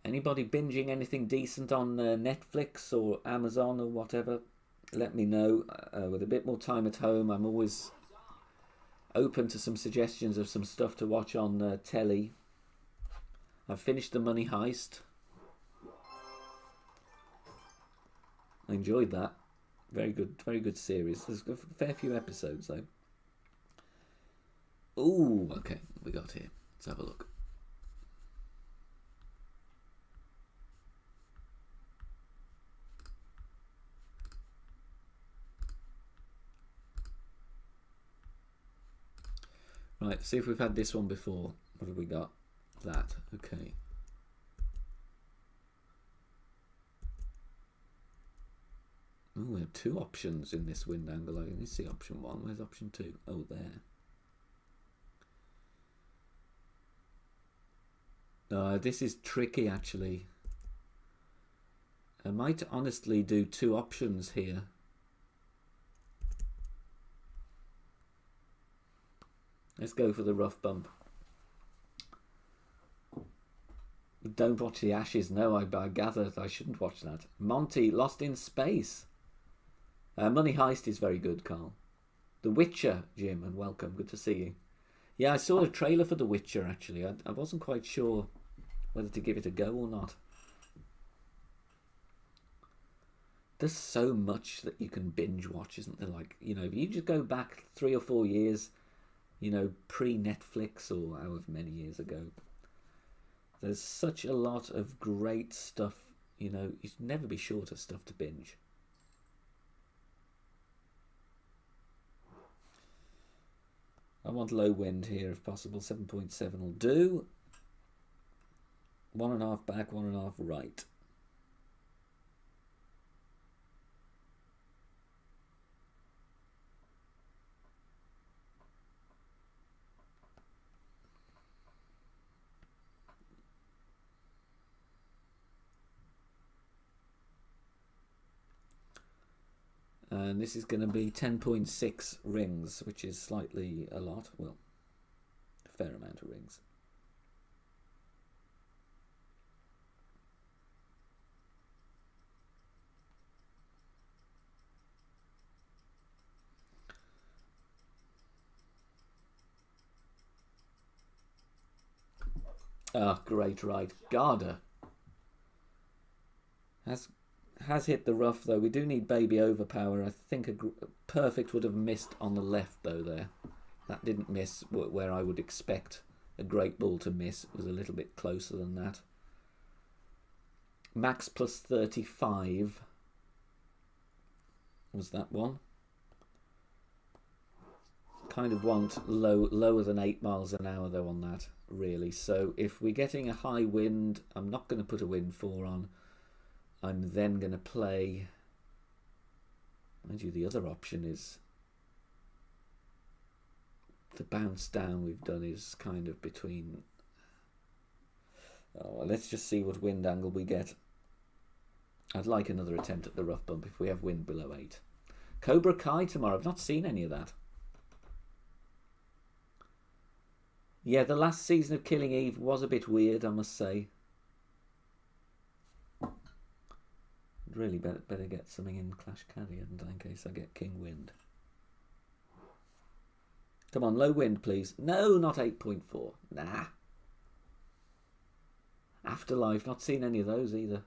Anybody binging anything decent on Netflix or Amazon or whatever? Let me know. With a bit more time at home, I'm always open to some suggestions of some stuff to watch on telly. I've finished The Money Heist. I enjoyed that. Very good series. There's a fair few episodes though. Ooh, okay, what we got here? Let's have a look. Right, see if we've had this one before. What have we got? That, okay. Oh, we have two options in this wind angle. I only see option one. Where's option two? Oh, there. This is tricky, actually. I might honestly do two options here. Let's go for the rough bump. Don't watch The Ashes. No, I gather I shouldn't watch that. Monty, Lost in Space. Money Heist is very good, Carl. The Witcher, Jim, and welcome. Good to see you. Yeah, I saw a trailer for The Witcher, actually. I wasn't quite sure whether to give it a go or not. There's so much that you can binge watch, isn't there? Like, you know, if you just go back 3 or 4 years, you know, pre-Netflix or however many years ago, there's such a lot of great stuff, you know, you'd never be short of stuff to binge. I want low wind here if possible. 7.7 will do. 1.5 back, 1.5 right. And this is going to be 10.6 rings, which is slightly a lot. Well, a fair amount of rings. Ah, great ride. Garda has hit the rough, though. We do need baby overpower. I think a perfect would have missed on the left, though, there. That didn't miss where I would expect a great ball to miss. It was a little bit closer than that. Max plus 35 was that one. Kind of want lower than 8 miles an hour, though, on that, really. So if we're getting a high wind, I'm not going to put a wind 4 on. I'm then going to play, mind you, the other option is the bounce down we've done is kind of between, oh, well, let's just see what wind angle we get. I'd like another attempt at the rough bump if we have wind below 8. Cobra Kai tomorrow, I've not seen any of that. Yeah, the last season of Killing Eve was a bit weird, I must say. Really better get something in Clash Caddy, hadn't I, in case I get King Wind. Come on, low wind, please. No, not 8.4. Nah. Afterlife, not seen any of those either.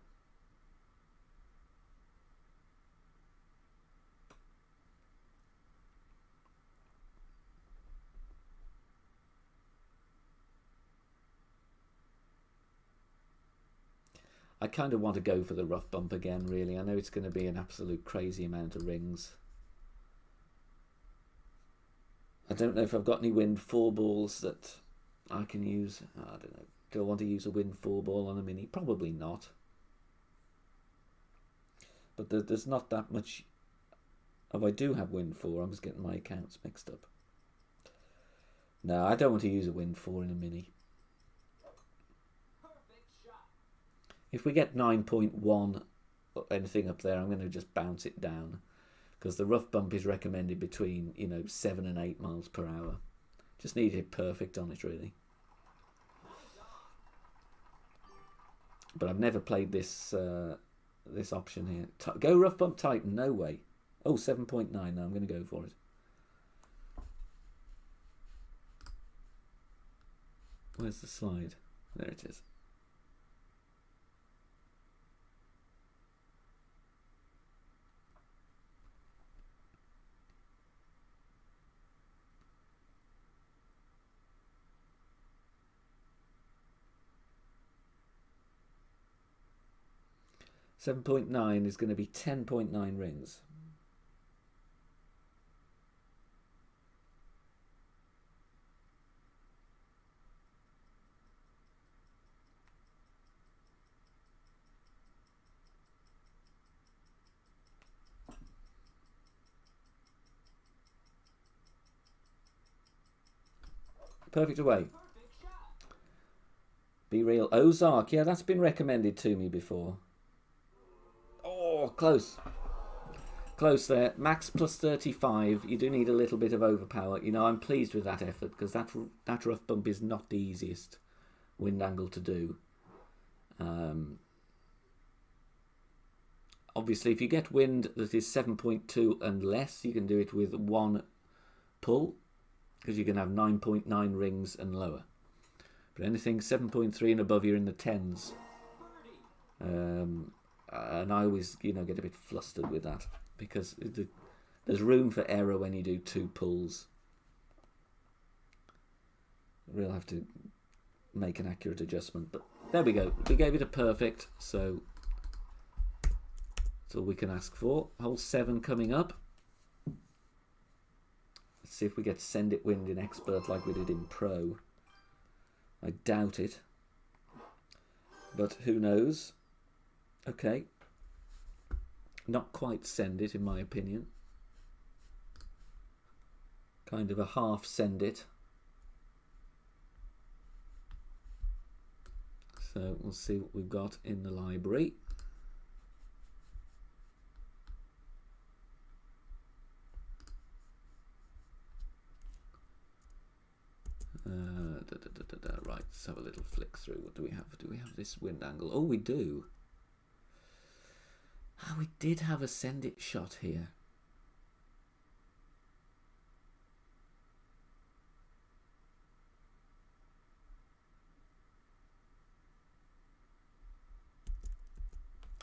I kind of want to go for the rough bump again, really. I know it's going to be an absolute crazy amount of rings. I don't know if I've got any wind 4 balls that I can use. I don't know. Do I want to use a wind 4 ball on a mini? Probably not. But there's not that much. Oh, I do have wind 4. I'm just getting my accounts mixed up. No, I don't want to use a wind 4 in a mini. If we get 9.1, anything up there, I'm going to just bounce it down, because the rough bump is recommended between 7 and 8 miles per hour. Just need it perfect on it, really. But I've never played this this option here. Go rough bump Titan, no way. Oh, 7.9, no, I'm going to go for it. Where's the slide? There it is. $7.9 is going to be 10.9 rings. Perfect away. Be real. Ozark. Yeah, that's been recommended to me before. Oh, close. Close there. Max plus 35. You do need a little bit of overpower. I'm pleased with that effort, because that rough bump is not the easiest wind angle to do. Obviously, if you get wind that is 7.2 and less, you can do it with one pull, because you can have 9.9 rings and lower. But anything 7.3 and above, you're in the tens. And I always, get a bit flustered with that, because there's room for error when you do 2 pulls. We'll have to make an accurate adjustment, but there we go. We gave it a perfect, so that's all we can ask for. Hole 7 coming up. Let's see if we get Send It Wind in Expert like we did in Pro. I doubt it, but who knows. Okay, not quite Send It in my opinion. Kind of a half Send It. So we'll see what we've got in the library. Right, let's have a little flick through. What do we have? Do we have this wind angle? Oh, we do. Ah, we did have a Send It shot here.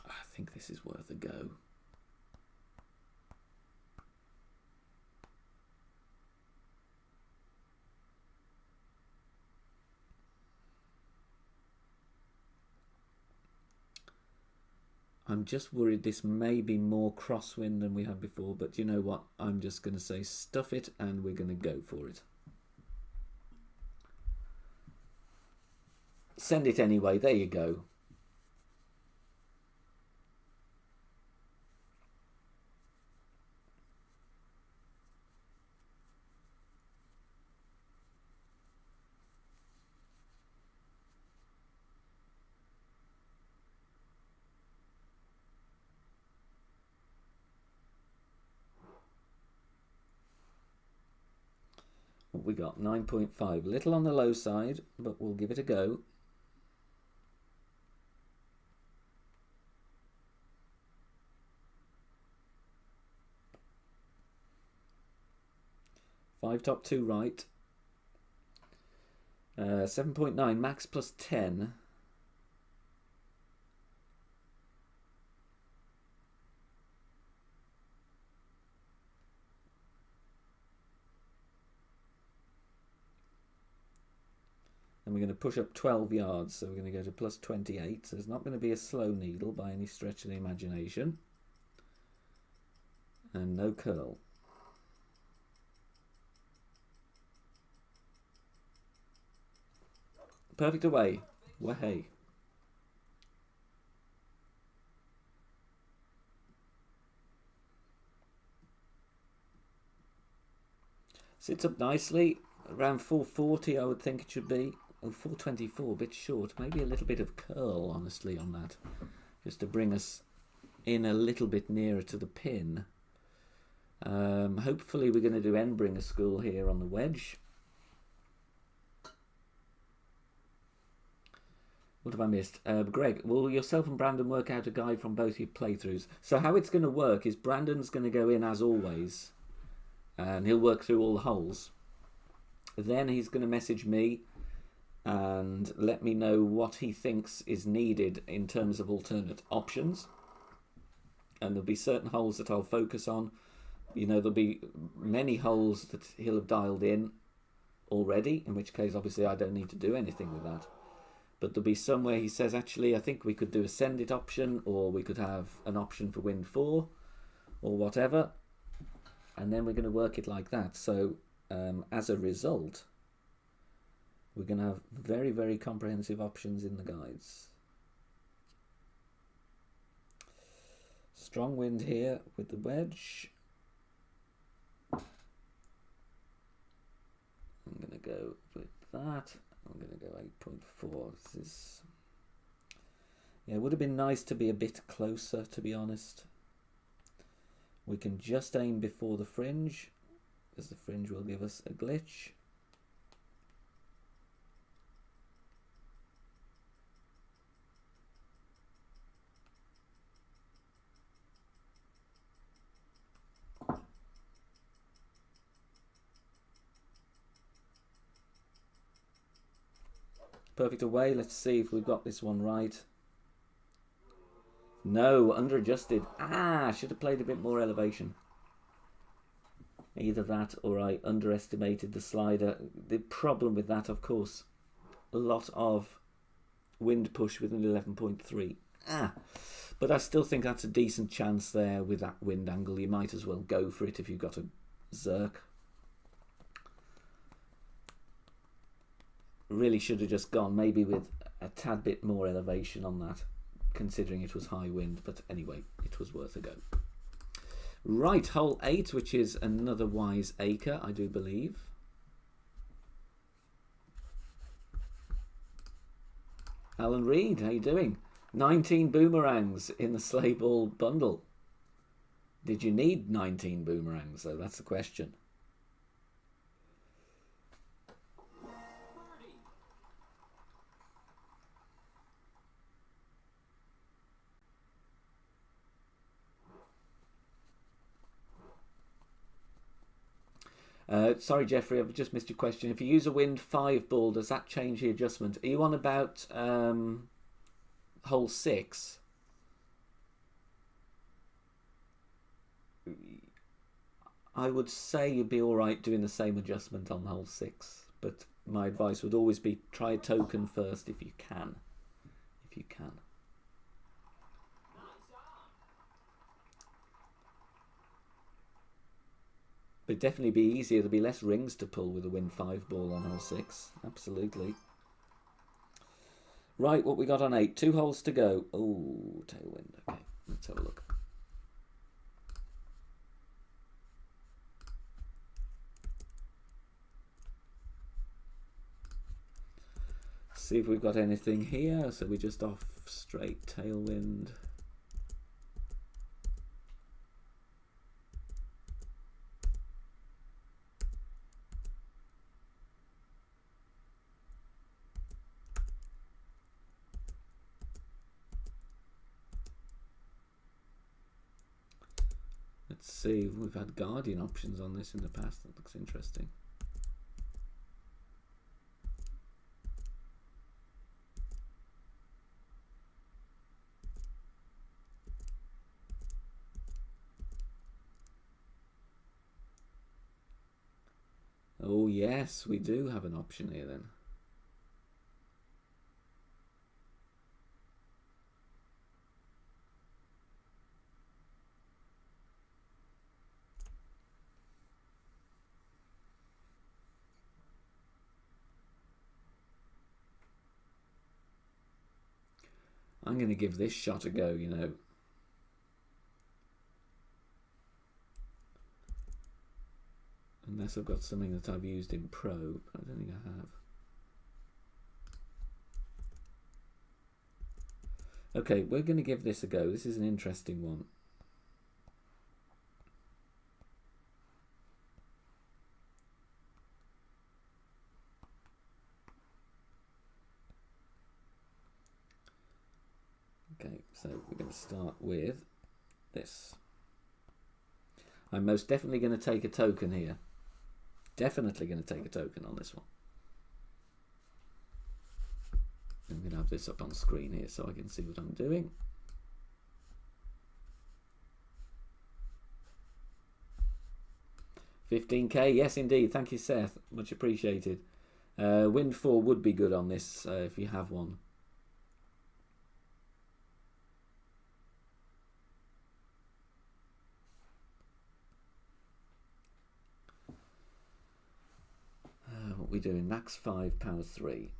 I think this is worth a go. I'm just worried this may be more crosswind than we had before, but you know what? I'm just going to say stuff it, and we're going to go for it. Send it anyway. There you go. We got 9.5, little on the low side, but we'll give it a go. Five top, 2 right. 7.9 max plus 10. And we're going to push up 12 yards, so we're going to go to plus 28. So it's not going to be a slow needle by any stretch of the imagination. And no curl. Perfect away. Way. Sits up nicely. Around 440, I would think it should be. Oh, 424, a bit short. Maybe a little bit of curl, honestly, on that. Just to bring us in a little bit nearer to the pin. Hopefully we're going to do Endbringer School here on the wedge. What have I missed? Greg, will yourself and Brandon work out a guide from both your playthroughs? So how it's going to work is Brandon's going to go in as always, and he'll work through all the holes. Then he's going to message me and let me know what he thinks is needed in terms of alternate options. And there'll be certain holes that I'll focus on. You know, there'll be many holes that he'll have dialed in already, in which case obviously I don't need to do anything with that. But there'll be some where he says, actually, I think we could do a send it option, or we could have an option for wind 4, or whatever. And then we're going to work it like that. So as a result, we're going to have very, very comprehensive options in the guides. Strong wind here with the wedge. I'm going to go with that. I'm going to go 8.4. This is, yeah, it would have been nice to be a bit closer, to be honest. We can just aim before the fringe, because the fringe will give us a glitch. Perfect away. Let's see if we've got this one right. No, under adjusted. Ah, should have played a bit more elevation. Either that or I underestimated the slider. The problem with that, of course, a lot of wind push with an 11.3. But I still think that's a decent chance there with that wind angle. You might as well go for it if you've got a Zerk. Really should have just gone maybe with a tad bit more elevation on that, considering it was high wind. But anyway, it was worth a go. Right, hole 8, which is another Wise Acre, I do believe. Alan Reed, how you doing? 19 boomerangs in the sleigh ball bundle. Did you need 19 boomerangs, though? That's the question. Sorry, Jeffrey, I've just missed your question. If you use a wind 5 ball, does that change the adjustment? Are you on about hole 6? I would say you'd be alright doing the same adjustment on hole 6, but my advice would always be try a token first if you can. If you can. But it'd definitely be easier. There'd be less rings to pull with a wind 5 ball on hole 6. Absolutely. Right, what we got on 8? 2 holes to go. Oh, tailwind. Okay, let's have a look. See if we've got anything here. So we're just off straight tailwind. Let's see, we've had Guardian options on this in the past. That looks interesting. Oh yes, we do have an option here then. I'm going to give this shot a go, you know. Unless I've got something that I've used in Pro, but I don't think I Okay, we're going to give this a go. This is an interesting one. Okay, so we're going to start with this. I'm most definitely going to take a token here. Definitely going to take a token on this one. I'm going to have this up on screen here so I can see what I'm doing. $15k, yes indeed. Thank you, Seth. Much appreciated. Wind 4 would be good on this if you have one. What are we doing? Max 5, power 3.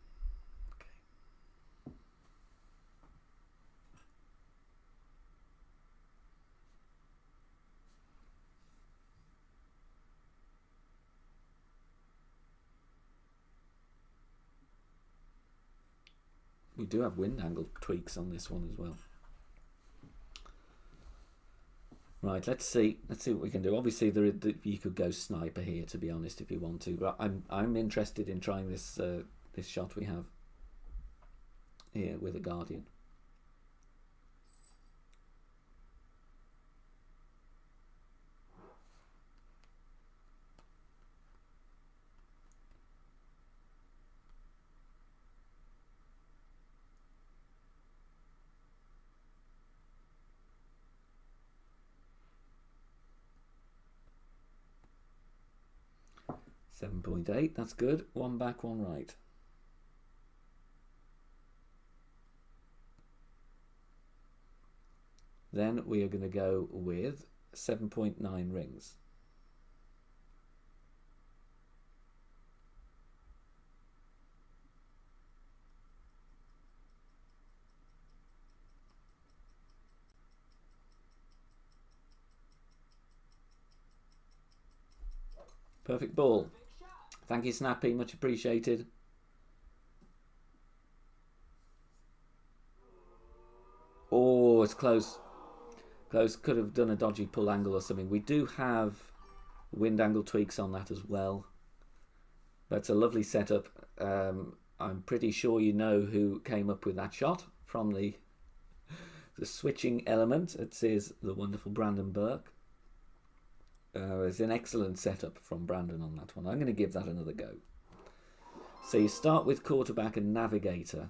We do have wind angle tweaks on this one as well. Right, let's see what we can do. Obviously, you could go sniper here, to be honest, if you want to. But I'm interested in trying this this shot we have here with a Guardian. $7.8, that's good. One back, one right. Then we are going to go with 7.9 rings. Perfect ball. Thank you, Snappy. Much appreciated. Oh, it's close. Close. Could have done a dodgy pull angle or something. We do have wind angle tweaks on that as well. That's a lovely setup. I'm pretty sure you know who came up with that shot from the switching element. It is the wonderful Brandon Burke. It's an excellent setup from Brandon on that one. I'm going to give that another go. So you start with quarterback and navigator.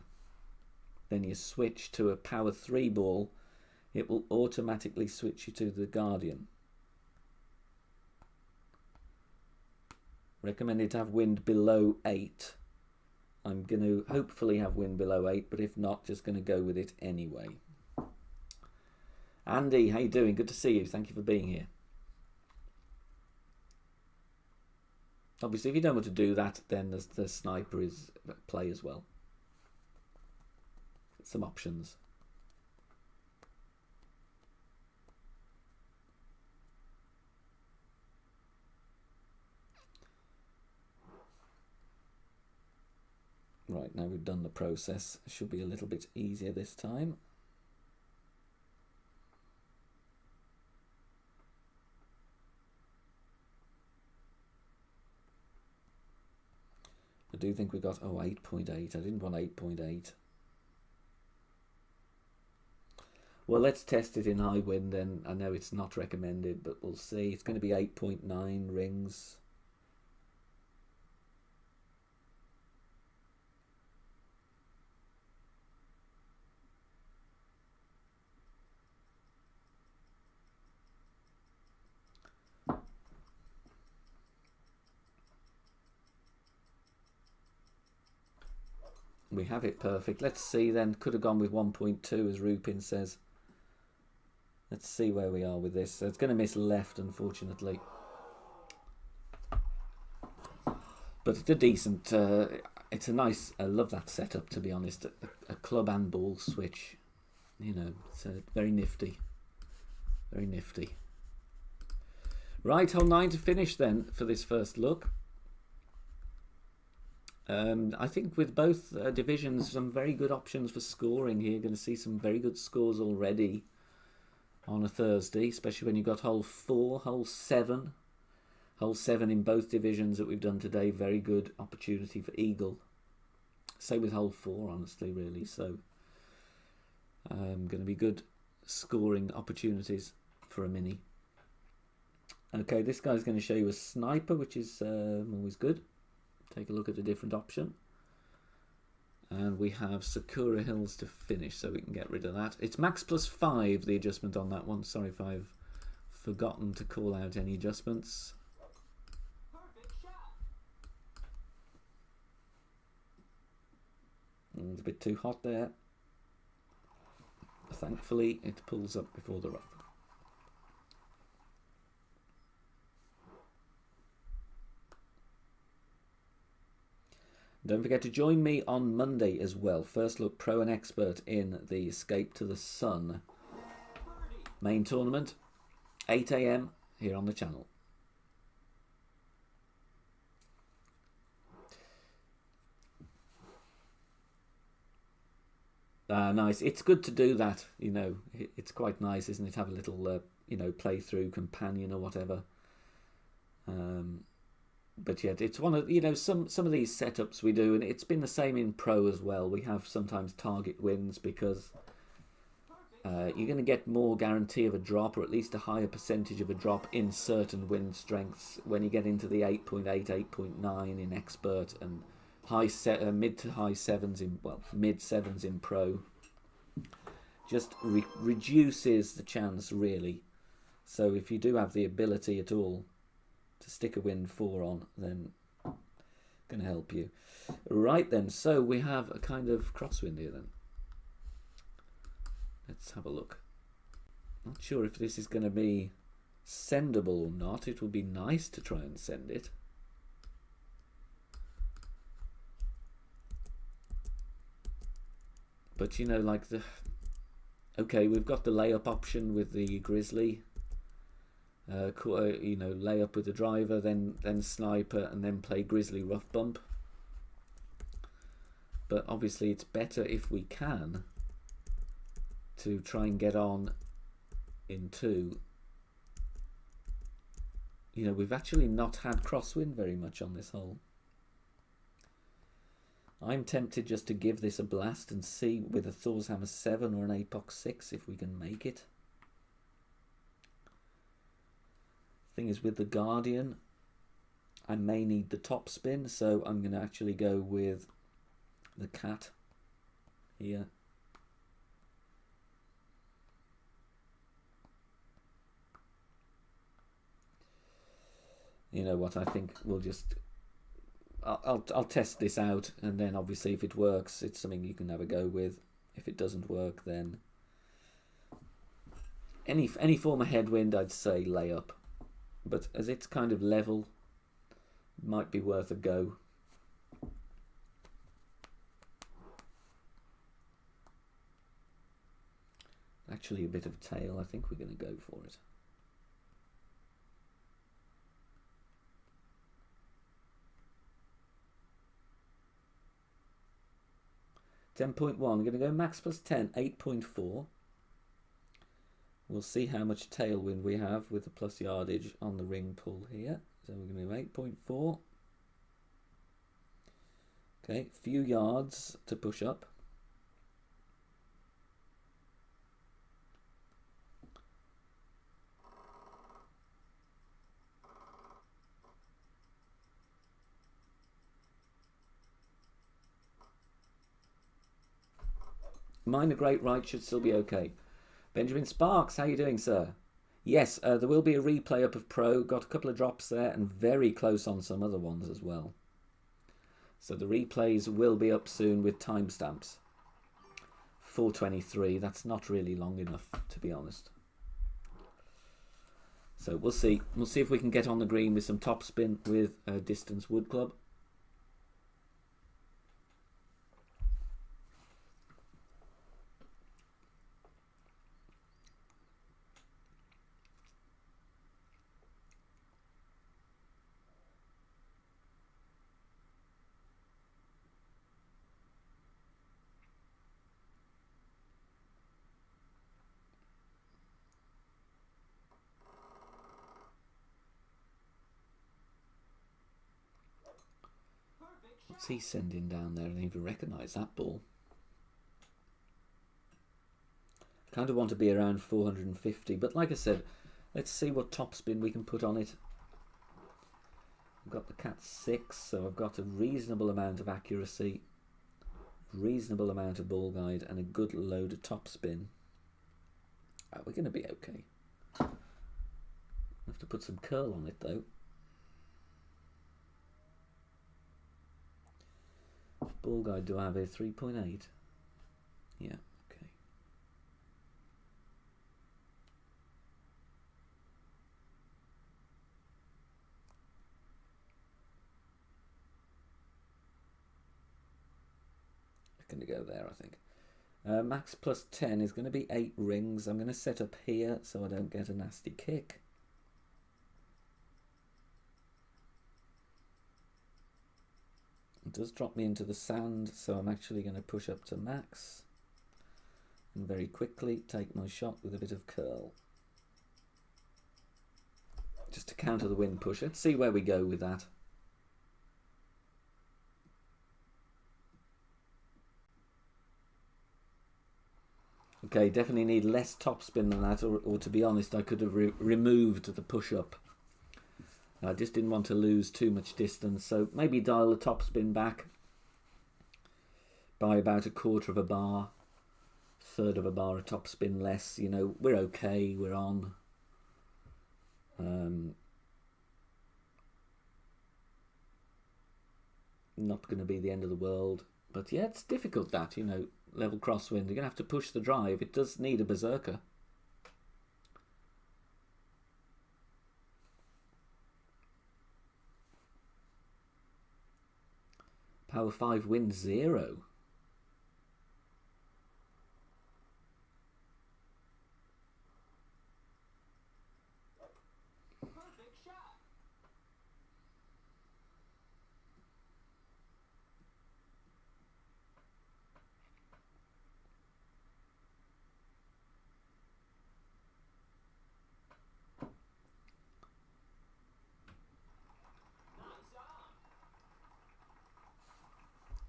Then you switch to a power 3 ball. It will automatically switch you to the Guardian. Recommended to have wind below 8. I'm going to hopefully have wind below 8, but if not, just going to go with it anyway. Andy, how you doing? Good to see you. Thank you for being here. Obviously, if you don't want to do that, then the sniper is at play as well. Some options. Right, now we've done the process. It should be a little bit easier this time. I do think we got, 8.8. I didn't want 8.8. Well, let's test it in high wind then. I know it's not recommended, but we'll see. It's going to be 8.9 rings. We have it perfect. Let's see then. Could have gone with 1.2 as Rupin says. Let's see where we are with this. So it's going to miss left, unfortunately. But it's a decent, it's a nice, I love that setup, to be honest. A club and ball switch. You know, it's very nifty. Very nifty. Right, hole 9 to finish then for this first look. I think with both divisions, some very good options for scoring here. Going to see some very good scores already on a Thursday, especially when you've got hole 4, hole 7. Hole 7 in both divisions that we've done today, very good opportunity for eagle. Same with hole 4, honestly, really. So, going to be good scoring opportunities for a mini. Okay, this guy's going to show you a sniper, which is always good. Take a look at a different option. And we have Sakura Hills to finish, so we can get rid of that. It's max +5, the adjustment on that one. Sorry if I've forgotten to call out any adjustments. It's a bit too hot there. Thankfully, it pulls up before the rough. Don't forget to join me on Monday as well. First Look Pro and Expert in the Escape to the Sun main tournament, 8 AM here on the channel. Nice. It's good to do that, you know. It's quite nice, isn't it? Have a little, you know, playthrough companion or whatever. But yet, it's one of, you know, some of these setups we do, and it's been the same in Pro as well. We have sometimes target wins because you're going to get more guarantee of a drop, or at least a higher percentage of a drop in certain win strengths when you get into the 8.8, 8.9 in Expert and mid to high 7s in, well, mid 7s in Pro. Just reduces the chance, really. So if you do have the ability at all to stick a win 4 on, then going to help you. Right then, so we have a kind of crosswind here then. Let's have a look. Not sure if this is going to be sendable or not. It will be nice to try and send it. But you know, like the... Okay, we've got the layup option with the Grizzly. You know, lay up with the driver, then sniper, and then play Grizzly rough bump. But obviously it's better if we can to try and get on in 2. You know, we've actually not had crosswind very much on this hole. I'm tempted just to give this a blast and see with a Thor's Hammer 7 or an Apox 6 if we can make it. Thing is, with the Guardian, I may need the top spin, so I'm going to actually go with the Cat here. You know what, I think we'll just... I'll test this out, and then obviously if it works, it's something you can have a go with. If it doesn't work, then any form of headwind, I'd say lay up. But as it's kind of level, might be worth a go. Actually a bit of a tail, I think we're going to go for it. $10.1, I'm going to go max +10, 8.4. We'll see how much tailwind we have with the plus yardage on the ring pull here. So we're going to do 8.4. Okay, few yards to push up. Minor great right should still be okay. Benjamin Sparks, how you doing, sir? Yes, there will be a replay up of Pro. Got a couple of drops there and very close on some other ones as well. So the replays will be up soon with timestamps. 4:23, that's not really long enough, to be honest. So we'll see. We'll see if we can get on the green with some top spin with a distance wood club. What's he sending down there? I didn't even recognise that ball. I kind of want to be around 450, but like I said, let's see what topspin we can put on it. I've got the cat 6, so I've got a reasonable amount of accuracy, reasonable amount of ball guide, and a good load of topspin. We're going to be okay. I have to put some curl on it though. Ball guide do I have here? 3.8. Yeah, okay. Going to go there, I think. Max plus 10 is going to be 8 rings. I'm going to set up here so I don't get a nasty kick. It does drop me into the sand, so I'm actually going to push up to max and very quickly take my shot with a bit of curl. Just to counter the wind push. Let's see where we go with that. Okay, definitely need less topspin than that, or to be honest, I could have removed the push-up. I just didn't want to lose too much distance, so maybe dial the topspin back by about 1/4 of a bar, 1/3 of a bar of topspin less. You know, we're okay, we're on. Not going to be the end of the world, but yeah, it's difficult that, you know, level crosswind. You're going to have to push the drive. It does need a berserker. Power 5 wind 0. Perfect shot.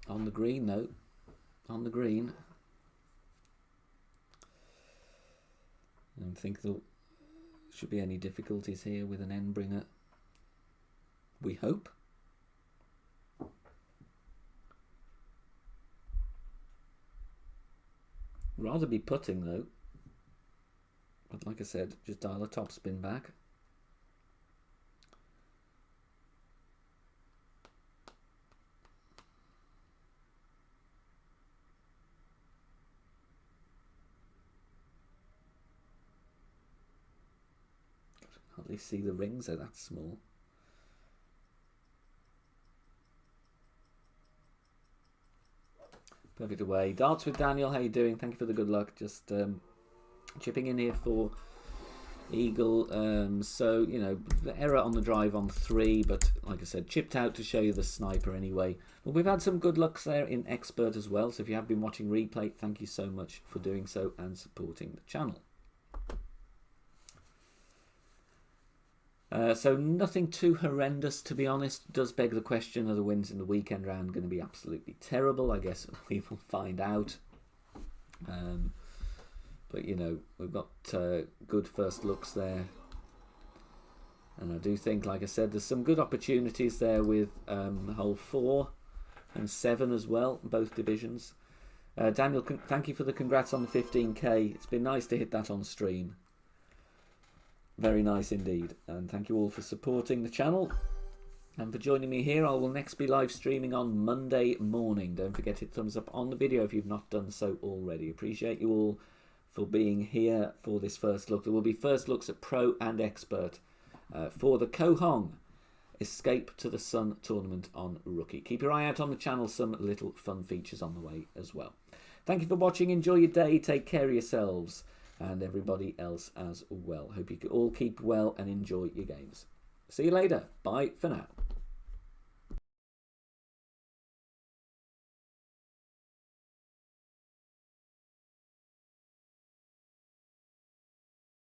On the green though. On the green. I don't think there should be any difficulties here with an end bringer. We hope. Rather be putting though. But like I said, just dial a topspin back. Hardly see the rings, they're that small. Perfect away. Darts with Daniel, how you doing? Thank you for the good luck. Just chipping in here for Eagle. So, you know, the error on the drive on 3, but like I said, chipped out to show you the sniper anyway. But we've had some good lucks there in Expert as well. So if you have been watching replay, thank you so much for doing so and supporting the channel. So nothing too horrendous, to be honest. Does beg the question, are the wins in the weekend round going to be absolutely terrible? I guess we will find out. But, you know, we've got good first looks there. And I do think, like I said, there's some good opportunities there with hole 4 and 7 as well, both divisions. Daniel, thank you for the congrats on the 15k. It's been nice to hit that on stream. Very nice indeed, and thank you all for supporting the channel and for joining me here. I will next be live streaming on Monday morning. Don't forget to hit thumbs up on the video if you've not done so already. Appreciate you all for being here for this first look. There will be first looks at Pro and Expert for the Kohong Escape to the Sun tournament on Rookie. Keep your eye out on the channel, some little fun features on the way as well. Thank you for watching. Enjoy your day. Take care of yourselves and everybody else as well. Hope you all keep well and enjoy your games. See you later. Bye for now.